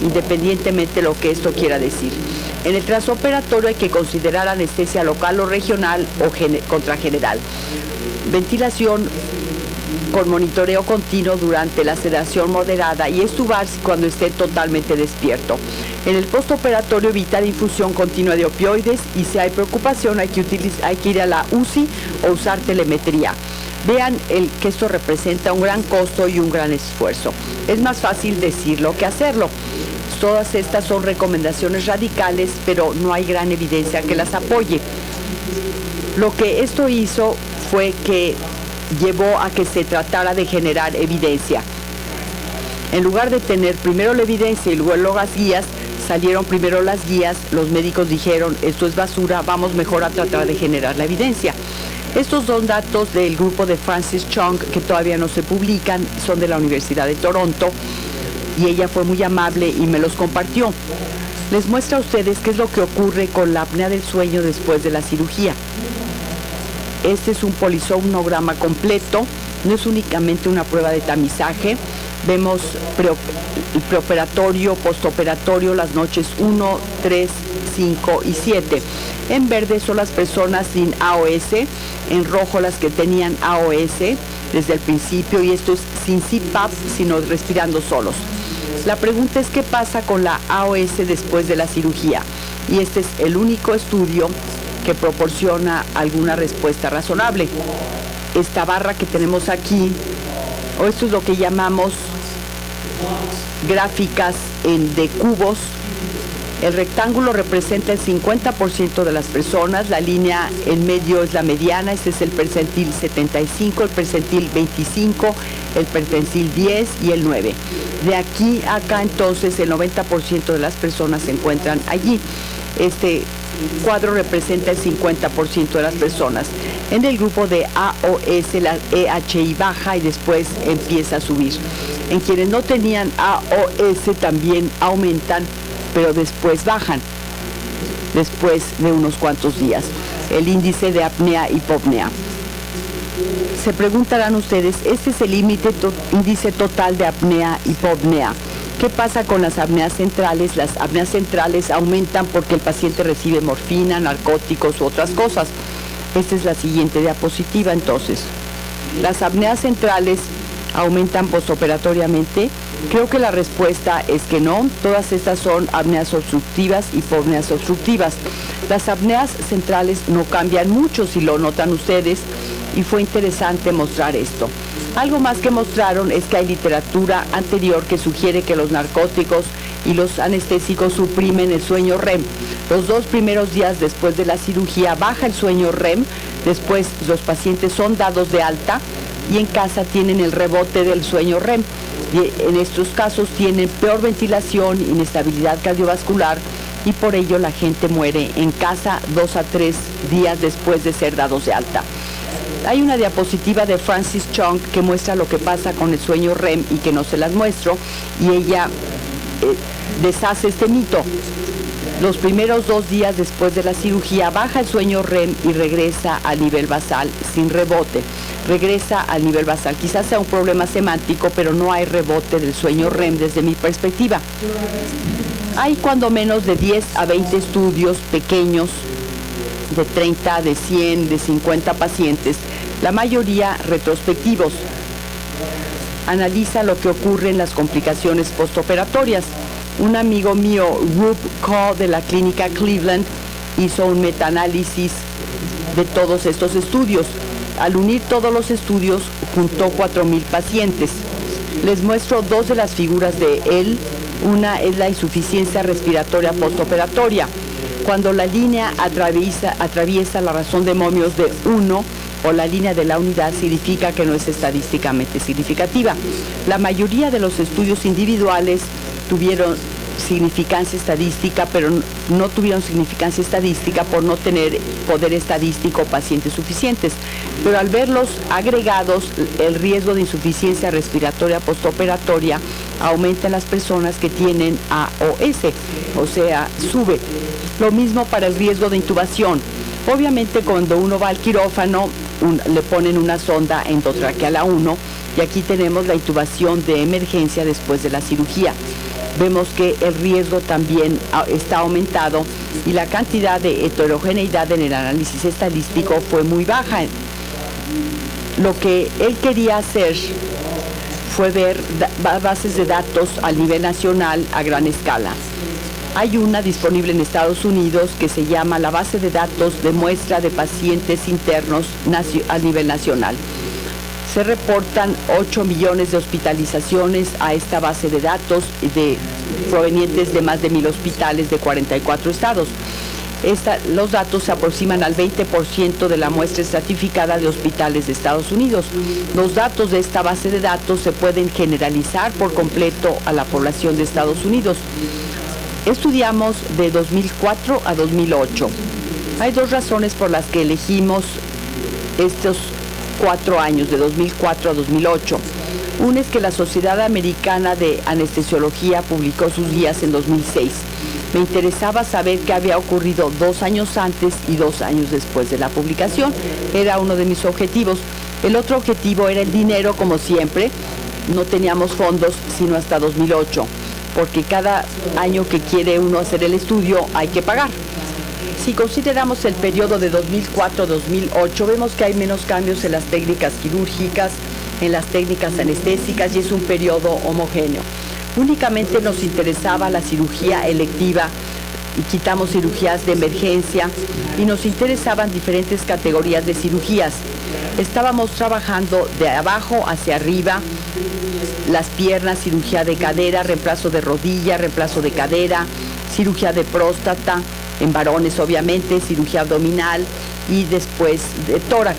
independientemente de lo que esto quiera decir. En el transoperatorio hay que considerar anestesia local o regional o contrageneral. Ventilación con monitoreo continuo durante la sedación moderada y extubar cuando esté totalmente despierto. En el postoperatorio evitar infusión continua de opioides y si hay preocupación hay que ir a la UCI o usar telemetría. Vean que esto representa un gran costo y un gran esfuerzo. Es más fácil decirlo que hacerlo. Todas estas son recomendaciones radicales, pero no hay gran evidencia que las apoye. Lo que esto hizo fue que llevó a que se tratara de generar evidencia. En lugar de tener primero la evidencia y luego las guías, salieron primero las guías, los médicos dijeron, esto es basura, vamos mejor a tratar de generar la evidencia. Estos son datos del grupo de Frances Chung, que todavía no se publican, son de la Universidad de Toronto, y ella fue muy amable y me los compartió. Les muestra a ustedes qué es lo que ocurre con la apnea del sueño después de la cirugía. Este es un polisomnograma completo, no es únicamente una prueba de tamizaje. Vemos el preoperatorio, postoperatorio, las noches 1, 3, 5 y 7. En verde son las personas sin AOS, en rojo las que tenían AOS desde el principio, y esto es sin CPAP, sino respirando solos. La pregunta es qué pasa con la AOS después de la cirugía, y este es el único estudio que proporciona alguna respuesta razonable. Esta barra que tenemos aquí, o esto es lo que llamamos gráficas de cubos. El rectángulo representa el 50% de las personas, la línea en medio es la mediana, este es el percentil 75, el percentil 25, el percentil 10 y el 9. De aquí a acá entonces el 90% de las personas se encuentran allí. Este cuadro representa el 50% de las personas. En el grupo de AOS la EHI baja y después empieza a subir. En quienes no tenían AOS también aumentan, pero después bajan, después de unos cuantos días. El índice de apnea-hipopnea. Se preguntarán ustedes, este es el índice total de apnea-hipopnea. ¿Qué pasa con las apneas centrales? Las apneas centrales aumentan porque el paciente recibe morfina, narcóticos u otras cosas. Esta es la siguiente diapositiva entonces. Las apneas centrales aumentan postoperatoriamente Creo que la respuesta es que no. Todas estas son apneas obstructivas y hipopneas obstructivas. Las apneas centrales no cambian mucho, si lo notan ustedes, y fue interesante mostrar esto. Algo más que mostraron es que hay literatura anterior que sugiere que los narcóticos y los anestésicos suprimen el sueño REM. Los 2 primeros días después de la cirugía baja el sueño REM, después los pacientes son dados de alta y en casa tienen el rebote del sueño REM. Y en estos casos tienen peor ventilación, inestabilidad cardiovascular y por ello la gente muere en casa 2 a 3 días después de ser dados de alta. Hay una diapositiva de Frances Chung que muestra lo que pasa con el sueño REM y que no se las muestro, y ella deshace este mito. Los primeros 2 días después de la cirugía baja el sueño REM y regresa al nivel basal sin rebote. Regresa al nivel basal. Quizás sea un problema semántico, pero no hay rebote del sueño REM desde mi perspectiva. Hay cuando menos de 10 a 20 estudios pequeños, de 30, de 100, de 50 pacientes, la mayoría retrospectivos. Analiza lo que ocurre en las complicaciones postoperatorias. Un amigo mío, Rup Kaur, de la clínica Cleveland, hizo un metaanálisis de todos estos estudios. Al unir todos los estudios, juntó 4,000 pacientes. Les muestro 2 de las figuras de él. Una es la insuficiencia respiratoria postoperatoria. Cuando la línea atraviesa la razón de Momios de 1 o la línea de la unidad, significa que no es estadísticamente significativa. La mayoría de los estudios individuales tuvieron significancia estadística, pero no tuvieron significancia estadística por no tener poder estadístico o pacientes suficientes. Pero al verlos agregados, el riesgo de insuficiencia respiratoria postoperatoria aumenta en las personas que tienen AOS, o sea, sube. Lo mismo para el riesgo de intubación. Obviamente cuando uno va al quirófano, le ponen una sonda endotraqueal a uno, y aquí tenemos la intubación de emergencia después de la cirugía. Vemos que el riesgo también está aumentado y la cantidad de heterogeneidad en el análisis estadístico fue muy baja. Lo que él quería hacer fue ver bases de datos a nivel nacional a gran escala. Hay una disponible en Estados Unidos que se llama la base de datos de muestra de pacientes internos a nivel nacional. Se reportan 8 millones de hospitalizaciones a esta base de datos provenientes de más de 1,000 hospitales de 44 estados. Los datos se aproximan al 20% de la muestra estratificada de hospitales de Estados Unidos. Los datos de esta base de datos se pueden generalizar por completo a la población de Estados Unidos. Estudiamos de 2004 a 2008. Hay 2 razones por las que elegimos estos 4 años, de 2004 a 2008. Una es que la Sociedad Americana de Anestesiología publicó sus guías en 2006. Me interesaba saber qué había ocurrido 2 años antes y 2 años después de la publicación. Era uno de mis objetivos. El otro objetivo era el dinero, como siempre. No teníamos fondos sino hasta 2008, porque cada año que quiere uno hacer el estudio hay que pagar. Si consideramos el periodo de 2004 a 2008, vemos que hay menos cambios en las técnicas quirúrgicas, en las técnicas anestésicas, y es un periodo homogéneo. Únicamente nos interesaba la cirugía electiva y quitamos cirugías de emergencia, y nos interesaban diferentes categorías de cirugías. Estábamos trabajando de abajo hacia arriba, las piernas, cirugía de cadera, reemplazo de rodilla, reemplazo de cadera, cirugía de próstata, en varones obviamente, cirugía abdominal y después de tórax.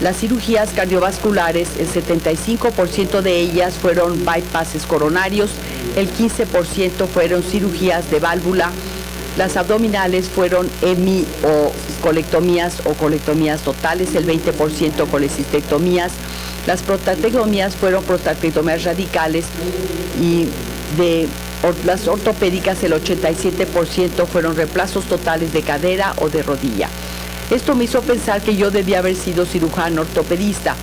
Las cirugías cardiovasculares, el 75% de ellas fueron bypasses coronarios, el 15% fueron cirugías de válvula, las abdominales fueron EMI o colectomías totales, el 20% colecistectomías, las prostatectomías fueron prostatectomías radicales, y de las ortopédicas el 87% fueron reemplazos totales de cadera o de rodilla. Esto me hizo pensar que yo debía haber sido cirujano ortopedista.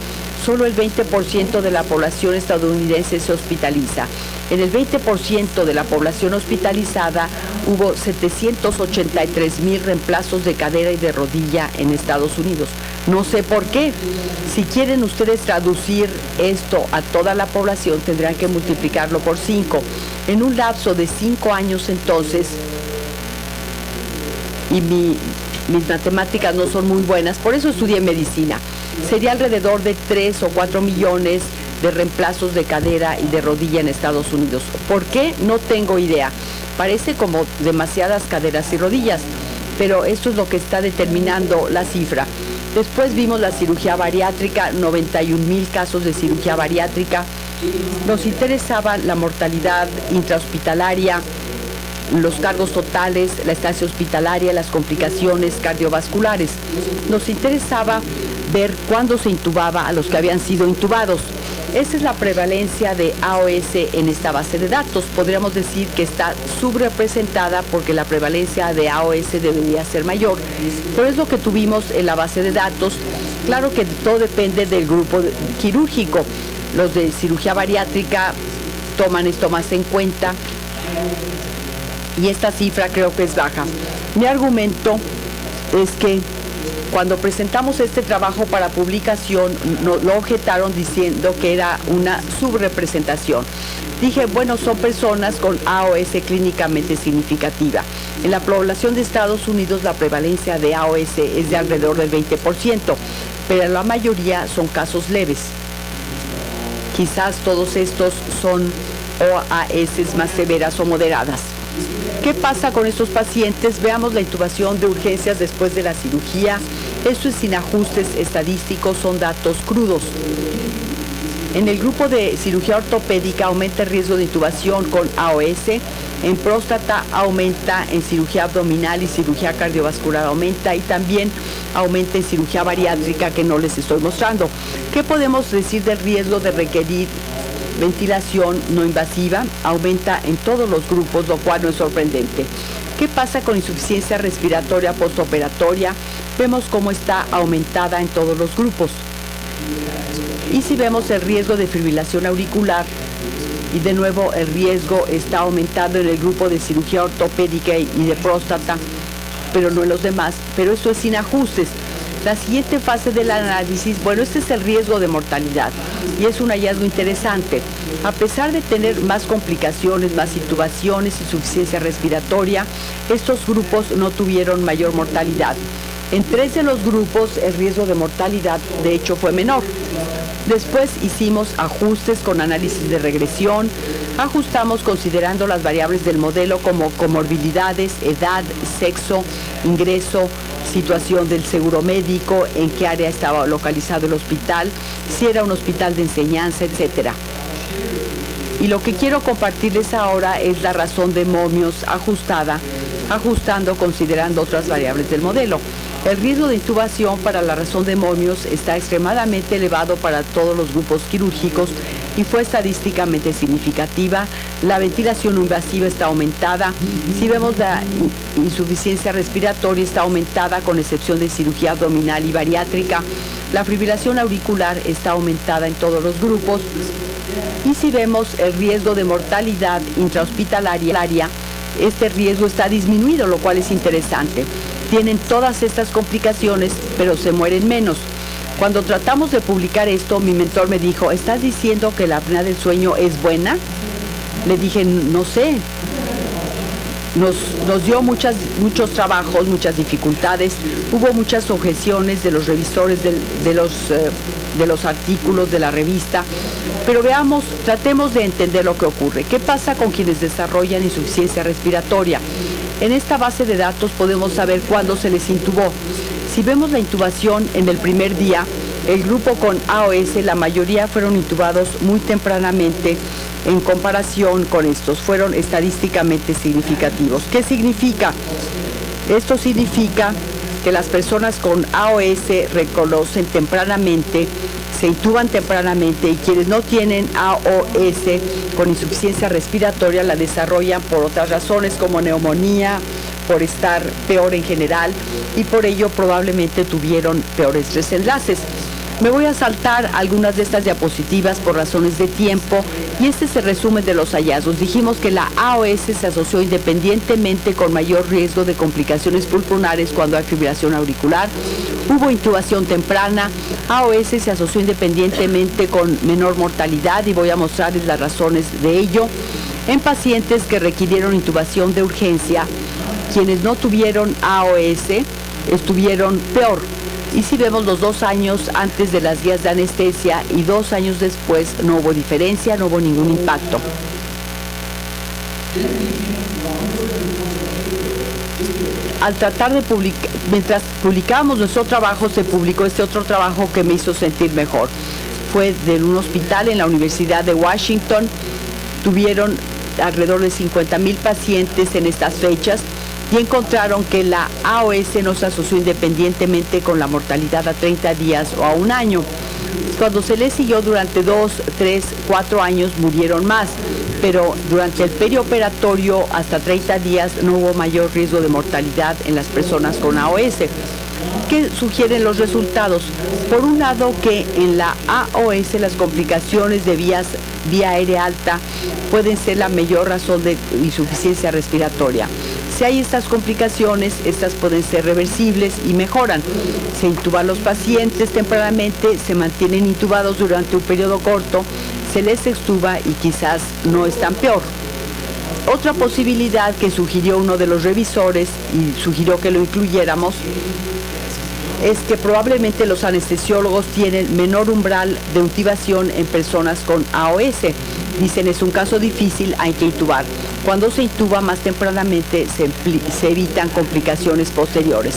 Solo el 20% de la población estadounidense se hospitaliza. En el 20% de la población hospitalizada hubo 783,000 reemplazos de cadera y de rodilla en Estados Unidos. No sé por qué. Si quieren ustedes traducir esto a toda la población, tendrán que multiplicarlo por 5. En un lapso de 5 años, entonces, y mis matemáticas no son muy buenas, por eso estudié medicina, sería alrededor de 3 o 4 millones de reemplazos de cadera y de rodilla en Estados Unidos. ¿Por qué? No tengo idea. Parece como demasiadas caderas y rodillas, pero esto es lo que está determinando la cifra. Después vimos la cirugía bariátrica, 91,000 casos de cirugía bariátrica. Nos interesaba la mortalidad intrahospitalaria, los cargos totales, la estancia hospitalaria, las complicaciones cardiovasculares. Nos interesaba ver cuándo se intubaba a los que habían sido intubados. Esa es la prevalencia de AOS en esta base de datos. Podríamos decir que está subrepresentada porque la prevalencia de AOS debería ser mayor, pero es lo que tuvimos en la base de datos. Claro que todo depende del grupo quirúrgico. Los de cirugía bariátrica toman esto más en cuenta y esta cifra creo que es baja. Mi argumento es que cuando presentamos este trabajo para publicación, lo objetaron diciendo que era una subrepresentación. Dije, bueno, son personas con AOS clínicamente significativa. En la población de Estados Unidos la prevalencia de AOS es de alrededor del 20%, pero la mayoría son casos leves. Quizás todos estos son OAS más severas o moderadas. ¿Qué pasa con estos pacientes? Veamos la intubación de urgencias después de la cirugía. Esto es sin ajustes estadísticos, son datos crudos. En el grupo de cirugía ortopédica aumenta el riesgo de intubación con AOS, en próstata aumenta, en cirugía abdominal y cirugía cardiovascular aumenta y también aumenta en cirugía bariátrica que no les estoy mostrando. ¿Qué podemos decir del riesgo de requerir ventilación no invasiva? Aumenta en todos los grupos, lo cual no es sorprendente. ¿Qué pasa con insuficiencia respiratoria postoperatoria? Vemos cómo está aumentada en todos los grupos. Y si vemos el riesgo de fibrilación auricular, y de nuevo el riesgo está aumentando en el grupo de cirugía ortopédica y de próstata, pero no en los demás. Pero esto es sin ajustes. La siguiente fase del análisis, bueno, este es el riesgo de mortalidad y es un hallazgo interesante. A pesar de tener más complicaciones, más intubaciones, insuficiencia respiratoria, estos grupos no tuvieron mayor mortalidad. En 3 de los grupos el riesgo de mortalidad de hecho fue menor. Después hicimos ajustes con análisis de regresión, ajustamos considerando las variables del modelo como comorbilidades, edad, sexo, ingreso, situación del seguro médico, en qué área estaba localizado el hospital, si era un hospital de enseñanza, etcétera. Y lo que quiero compartirles ahora es la razón de momios ajustando considerando otras variables del modelo. El riesgo de intubación para la razón de momios está extremadamente elevado para todos los grupos quirúrgicos y fue estadísticamente significativa. La ventilación invasiva está aumentada. Si vemos la insuficiencia respiratoria está aumentada con excepción de cirugía abdominal y bariátrica. La fibrilación auricular está aumentada en todos los grupos. Y si vemos el riesgo de mortalidad intrahospitalaria, este riesgo está disminuido, lo cual es interesante. Tienen todas estas complicaciones, pero se mueren menos. Cuando tratamos de publicar esto, mi mentor me dijo, ¿estás diciendo que la apnea del sueño es buena? Le dije, no sé. Nos dio muchos trabajos, muchas dificultades. Hubo muchas objeciones de los revisores de los artículos de la revista. Pero tratemos de entender lo que ocurre. ¿Qué pasa con quienes desarrollan insuficiencia respiratoria? En esta base de datos podemos saber cuándo se les intubó. Si vemos la intubación en el primer día, el grupo con AOS, la mayoría fueron intubados muy tempranamente en comparación con estos. Fueron estadísticamente significativos. ¿Qué significa? Esto significa que las personas con AOS reconocen tempranamente, se intuban tempranamente y quienes no tienen AOS con insuficiencia respiratoria la desarrollan por otras razones como neumonía, por estar peor en general y por ello probablemente tuvieron peores desenlaces. Me voy a saltar algunas de estas diapositivas por razones de tiempo y este es el resumen de los hallazgos. Dijimos que la AOS se asoció independientemente con mayor riesgo de complicaciones pulmonares cuando hay fibrilación auricular. Hubo intubación temprana. AOS se asoció independientemente con menor mortalidad y voy a mostrarles las razones de ello. En pacientes que requirieron intubación de urgencia, quienes no tuvieron AOS estuvieron peor. Y si vemos los 2 años antes de las guías de anestesia y 2 años después, no hubo diferencia, no hubo ningún impacto. Al tratar de publicar, mientras publicábamos nuestro trabajo, se publicó este otro trabajo que me hizo sentir mejor. Fue de un hospital en la Universidad de Washington. Tuvieron alrededor de 50,000 pacientes en estas fechas y encontraron que la AOS no se asoció independientemente con la mortalidad a 30 días o a 1 año. Cuando se les siguió durante 2, 3, 4 años murieron más, pero durante el perioperatorio hasta 30 días no hubo mayor riesgo de mortalidad en las personas con AOS. ¿Qué sugieren los resultados? Por un lado, que en la AOS las complicaciones de vía aérea alta pueden ser la mayor razón de insuficiencia respiratoria. Si hay estas complicaciones, estas pueden ser reversibles y mejoran. Se intuban los pacientes tempranamente, se mantienen intubados durante un periodo corto, se les extuba y quizás no están peor. Otra posibilidad que sugirió uno de los revisores y sugirió que lo incluyéramos es que probablemente los anestesiólogos tienen menor umbral de intubación en personas con AOS. Dicen, es un caso difícil, hay que intubar. Cuando se intuba más tempranamente se evitan complicaciones posteriores.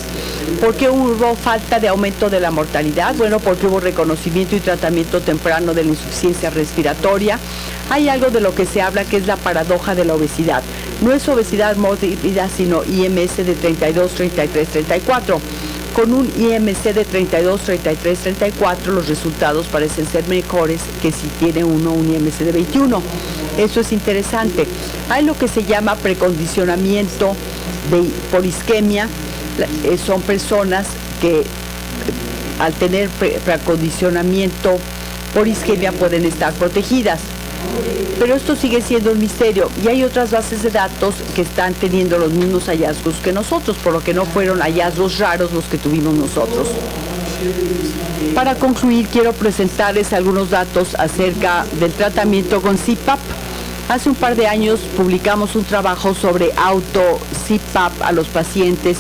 ¿Por qué hubo falta de aumento de la mortalidad? Bueno, porque hubo reconocimiento y tratamiento temprano de la insuficiencia respiratoria. Hay algo de lo que se habla que es la paradoja de la obesidad. No es obesidad mórbida, sino IMS de 32, 33, 34. Con un IMC de 32, 33, 34, los resultados parecen ser mejores que si tiene uno un IMC de 21. Eso es interesante. Hay lo que se llama precondicionamiento por isquemia. Son personas que al tener precondicionamiento por isquemia pueden estar protegidas. Pero esto sigue siendo un misterio y hay otras bases de datos que están teniendo los mismos hallazgos que nosotros, por lo que no fueron hallazgos raros los que tuvimos nosotros. Para concluir, quiero presentarles algunos datos acerca del tratamiento con CPAP. Hace un par de años publicamos un trabajo sobre auto-CPAP a los pacientes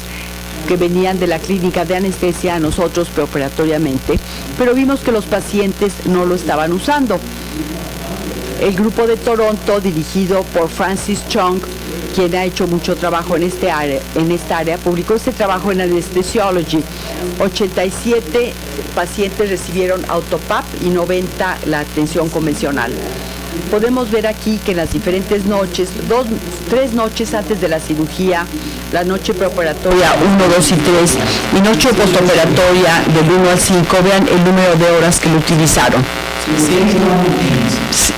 que venían de la clínica de anestesia a nosotros preoperatoriamente, pero vimos que los pacientes no lo estaban usando. El grupo de Toronto, dirigido por Francis Chung, quien ha hecho mucho trabajo en esta área, publicó este trabajo en Anesthesiology. 87 pacientes recibieron AutoPAP y 90 la atención convencional. Podemos ver aquí que en las diferentes noches, 3 noches antes de la cirugía, la noche preoperatoria 1, 2 y 3, y noche postoperatoria del 1 al 5, vean el número de horas que lo utilizaron.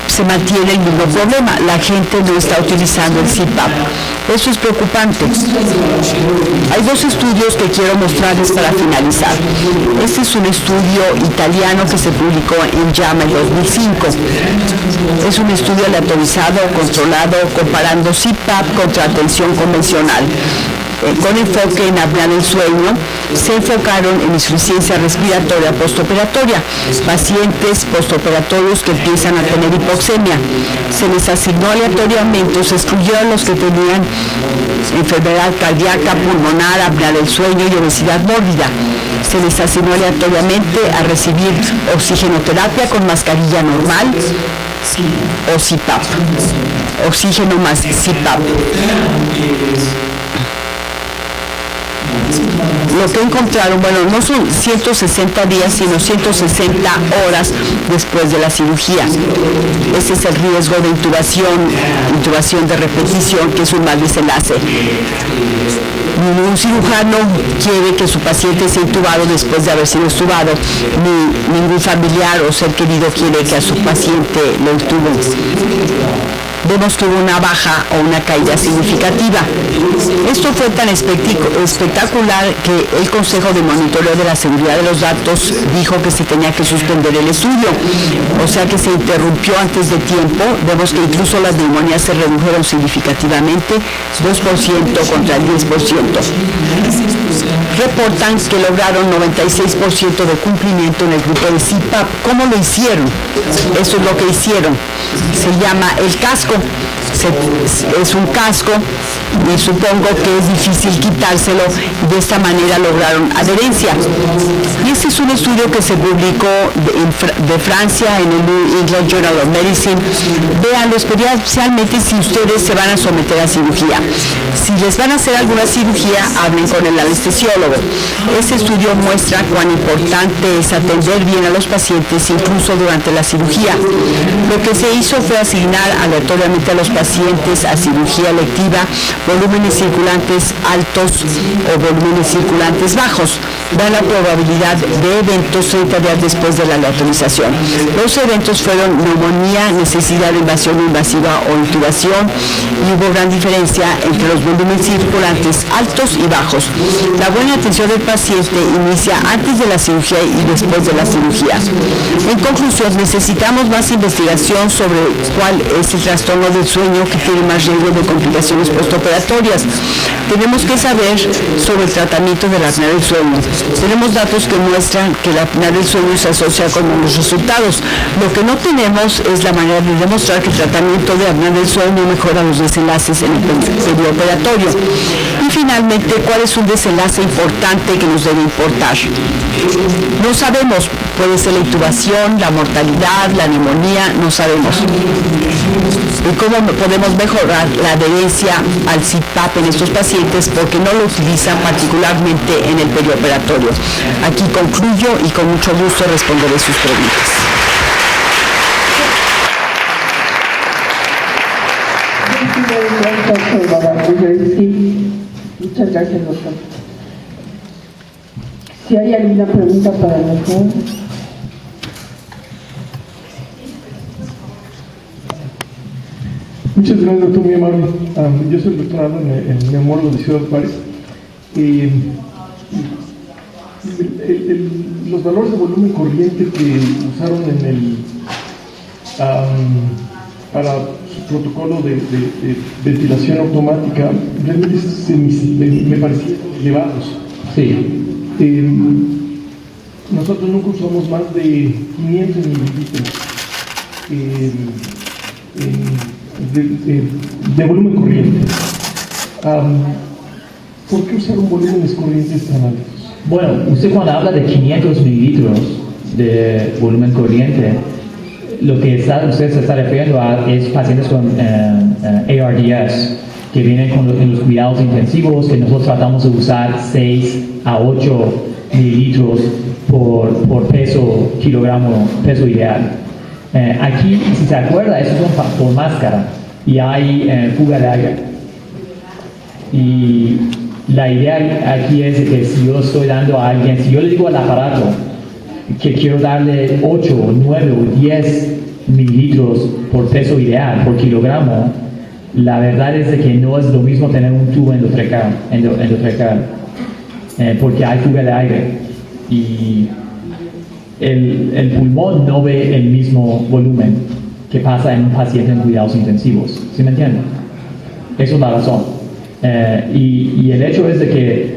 Se mantiene el mismo problema, la gente no está utilizando el CPAP. Eso es preocupante. Hay 2 estudios que quiero mostrarles para finalizar. Este es un estudio italiano que se publicó en JAMA en 2005. Es un estudio aleatorizado, controlado, comparando CPAP contra atención convencional. Con enfoque en apnea del sueño, se enfocaron en insuficiencia respiratoria postoperatoria, pacientes postoperatorios que empiezan a tener hipoxemia. Se les asignó aleatoriamente, se excluyeron los que tenían enfermedad cardíaca, pulmonar, apnea del sueño y obesidad mórbida. Se les asignó aleatoriamente a recibir oxigenoterapia con mascarilla normal o CPAP, oxígeno más CPAP. Lo que encontraron, bueno, no son 160 días, sino 160 horas después de la cirugía. Ese es el riesgo de intubación de repetición, que es un mal desenlace. Ningún cirujano quiere que su paciente sea intubado después de haber sido intubado, ni ningún familiar o ser querido quiere que a su paciente lo intuben. vemos que hubo una baja o una caída significativa. Esto fue tan espectacular que el Consejo de Monitoreo de la Seguridad de los Datos dijo que se tenía que suspender el estudio, o sea que se interrumpió antes de tiempo. Vemos que incluso las neumonías se redujeron significativamente, 2% contra el 10%. Reportan que lograron 96% de cumplimiento en el grupo de CPAP. ¿Cómo lo hicieron? Eso es lo que hicieron. Se llama el casco. Es un casco y supongo que es difícil quitárselo. De esta manera lograron adherencia. Y este es un estudio que se publicó de Francia en el New England Journal of Medicine. Véanlo, especialmente si ustedes se van a someter a cirugía. Si les van a hacer alguna cirugía, hablen con el anestesiólogo. Este estudio muestra cuán importante es atender bien a los pacientes incluso durante la cirugía. Lo que se hizo fue asignar aleatoriamente a los pacientes a cirugía electiva volúmenes circulantes altos o volúmenes circulantes bajos. Da la probabilidad de eventos 30 días después de la aleatorización. Los eventos fueron neumonía, necesidad de invasión invasiva o intubación, y hubo gran diferencia entre los volúmenes circulantes altos y bajos. La buena atención del paciente inicia antes de la cirugía y después de la cirugía. En conclusión, necesitamos más investigación sobre cuál es el trastorno del sueño que tiene más riesgo de complicaciones postoperatorias. Tenemos que saber sobre el tratamiento de la apnea del sueño. Tenemos datos que muestran que la apnea del sueño se asocia con buenos resultados. Lo que no tenemos es la manera de demostrar que el tratamiento de apnea del sueño mejora los desenlaces en el perioperatorio. Y finalmente, ¿cuál es un desenlace importante que nos debe importar? No sabemos, puede ser la intubación, la mortalidad, la neumonía, no sabemos. ¿Y cómo podemos mejorar la adherencia al CPAP en estos pacientes? Porque no lo utilizan particularmente en el perioperatorio. Aquí concluyo y con mucho gusto responderé sus preguntas. Muchas gracias, doctor. Si hay alguna pregunta para el doctor. Muchas gracias, doctor, muy amable. Yo soy el doctor Alan, en neumólogo de Ciudad Juárez. Los valores de volumen corriente que usaron para su protocolo de ventilación automática realmente me parecían elevados. Sí. Nosotros nunca usamos más de 500 mililitros de volumen corriente. ¿Por qué usaron volúmenes corrientes tan altos? Bueno, usted cuando habla de 500 mililitros de volumen corriente, lo que usted se está refiriendo a es pacientes con ARDS, que vienen en los cuidados intensivos, que nosotros tratamos de usar 6 a 8 mililitros por peso kilogramo, peso ideal. Aquí, si se acuerda, eso es por máscara y hay fuga de aire. Y la idea aquí es que si yo estoy dando a alguien, si yo le digo al aparato que quiero darle 8, 9 o 10 mililitros por peso ideal, por kilogramo, la verdad es de que no es lo mismo tener un tubo endotraqueal, porque hay fuga de aire y el pulmón no ve el mismo volumen que pasa en un paciente en cuidados intensivos. ¿Sí me entienden? Esa es la razón. Y el hecho es de que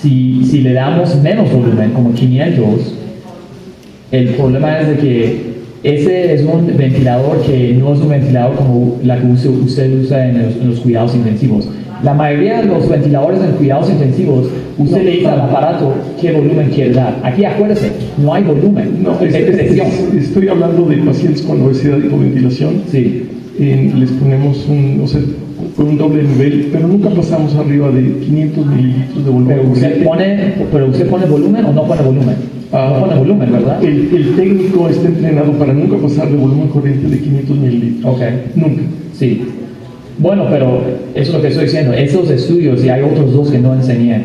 si le damos menos volumen, como 500, el problema es de que ese es un ventilador que no es un ventilador como la que usted usa en los cuidados intensivos. La mayoría de los ventiladores en cuidados intensivos, usted le dice al aparato qué volumen quiere dar. Aquí acuérdese, no hay volumen. No, estoy hablando de pacientes con obesidad y hipoventilación. Sí. Les ponemos un doble nivel, pero nunca pasamos arriba de 500 mililitros de volumen. ¿Pero usted pone volumen o no pone volumen? No pone volumen, ¿verdad? El técnico está entrenado para nunca pasar de volumen corriente de 500 mililitros. Ok. Nunca. Sí. Bueno, pero eso es lo que estoy diciendo. Esos estudios, y hay otros dos que no enseñé,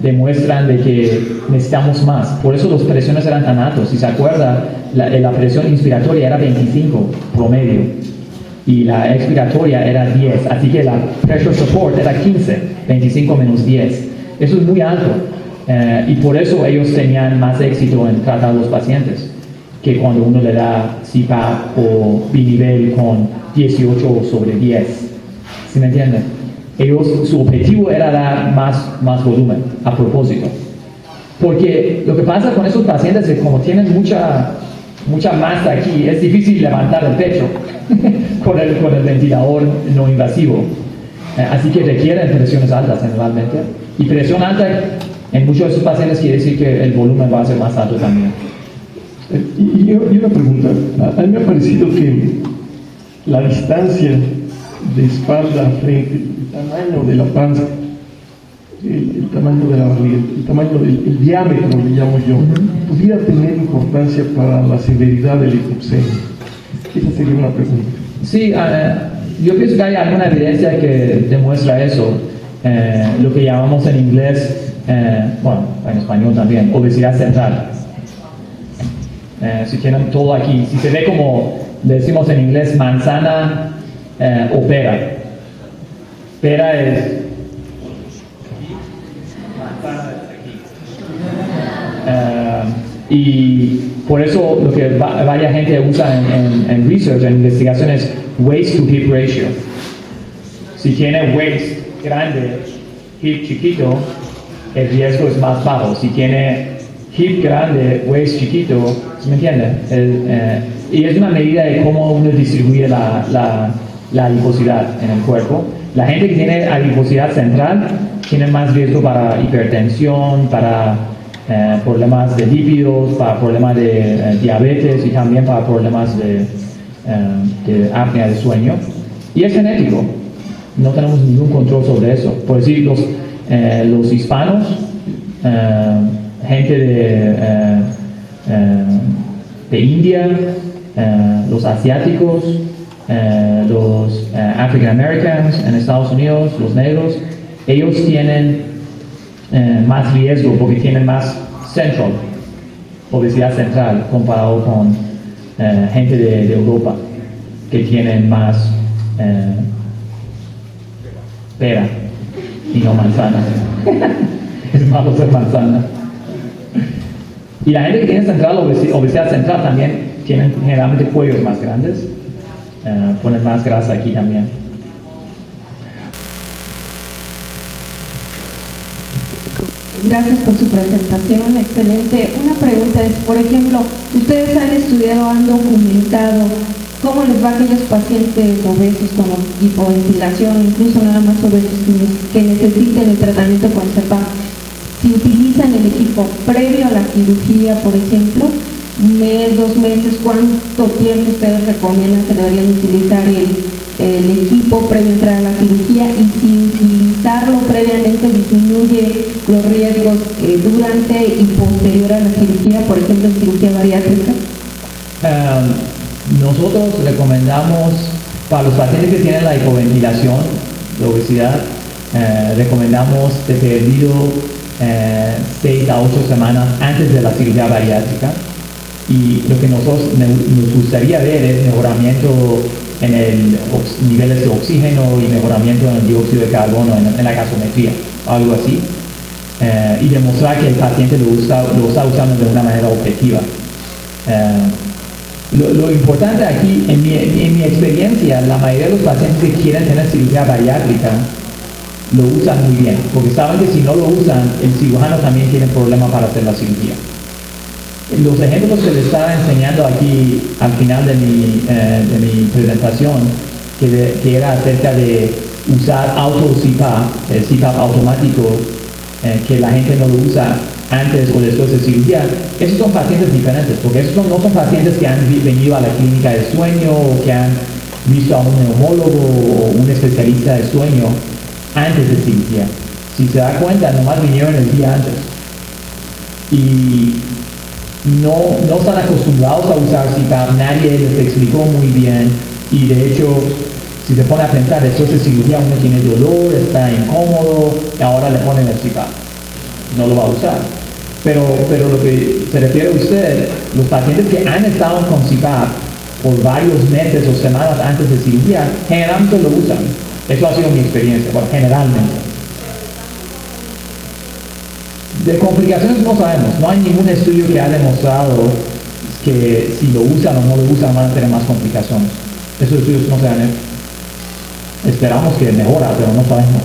demuestran de que necesitamos más. Por eso las presiones eran tan altas. Si se acuerda, la presión inspiratoria era 25 promedio. y la expiratoria era 10, así que la pressure support era 15, 25 menos 10. Eso es muy alto, y por eso ellos tenían más éxito en tratar a los pacientes que cuando uno le da CPAP o binivel con 18 sobre 10. ¿Sí me entienden? Su objetivo era dar más volumen, a propósito. Porque lo que pasa con esos pacientes es que como tienen mucha masa aquí, es difícil levantar el pecho con el ventilador no invasivo. Así que requieren presiones altas generalmente. Y presión alta en muchos de esos pacientes quiere decir que el volumen va a ser más alto también. Y una pregunta, a mí me ha parecido que la distancia de espalda a frente, el tamaño de la panza, el tamaño de la barriga, el tamaño del diámetro, le llamo yo, pudiera tener importancia para la severidad del hipoxemia. Esa sería una pregunta. Sí, yo pienso que hay alguna evidencia que demuestra eso. Lo que llamamos en inglés, bueno, en español también, obesidad central. Si tienen todo aquí, si se ve como le decimos en inglés manzana o pera. Pera es y por eso lo que varias gente usa en research, en investigación es waist to hip ratio. Si tiene waist grande, hip chiquito, el riesgo es más bajo. Si tiene hip grande, waist chiquito, ¿me entienden? Y es una medida de cómo uno distribuye la adiposidad en el cuerpo. La gente que tiene adiposidad central tiene más riesgo para hipertensión, para problemas de lípidos, para problemas de diabetes y también para problemas de apnea de sueño. Y es genético, no tenemos ningún control sobre eso. Por decir, los hispanos, gente de India, los asiáticos, los African Americans en Estados Unidos, los negros, ellos tienen más riesgo porque tienen más central, obesidad central, comparado con gente de Europa que tienen más pera y no manzana. Es malo ser manzana. Y la gente que tiene central, obesidad central también tienen generalmente cuellos más grandes, ponen más grasa aquí también. Gracias por su presentación, excelente. Una pregunta es, por ejemplo, ustedes han estudiado, han documentado cómo les va a aquellos pacientes obesos con hipoventilación, incluso nada más obesos que necesiten el tratamiento con CPAP. Si utilizan el equipo previo a la cirugía, por ejemplo, un mes, 2 meses, ¿cuánto tiempo ustedes recomiendan que deberían utilizar el equipo previo a entrar a la cirugía? Y si utilizarlo previamente disminuye los riesgos durante y posterior a la cirugía, por ejemplo, en cirugía bariátrica. Nosotros recomendamos para los pacientes que tienen la hipoventilación, la obesidad, recomendamos de perdido 6 a 8 semanas antes de la cirugía bariátrica. Y lo que nos gustaría ver es mejoramiento en el niveles de oxígeno y mejoramiento en el dióxido de carbono en la gasometría, algo así, y demostrar que el paciente lo está usando de una manera objetiva. Lo importante aquí, en mi experiencia, la mayoría de los pacientes que quieren tener cirugía bariátrica lo usan muy bien, porque saben que si no lo usan, el cirujano también tiene problemas para hacer la cirugía. Los ejemplos que les estaba enseñando aquí al final de mi presentación, que era acerca de usar auto-CPAP, el CPAP automático, que la gente no lo usa antes o después de cirugía, esos son pacientes diferentes, porque esos no son pacientes que han venido a la clínica de sueño o que han visto a un neumólogo o un especialista de sueño antes de cirugía. Si se da cuenta, nomás vinieron el día antes. Y no están acostumbrados a usar CPAP, nadie les explicó muy bien, y de hecho, si se pone a pensar, después de cirugía uno tiene dolor, está incómodo, y ahora le ponen el CPAP. No lo va a usar. Pero lo que se refiere a usted, los pacientes que han estado con CPAP por varios meses o semanas antes de cirugía, generalmente lo usan. Eso ha sido mi experiencia, bueno, generalmente. De complicaciones no sabemos, no hay ningún estudio que ha demostrado que si lo usan o no lo usan van a tener más complicaciones. Esos estudios no se han hecho. Esperamos que mejora, pero no sabemos.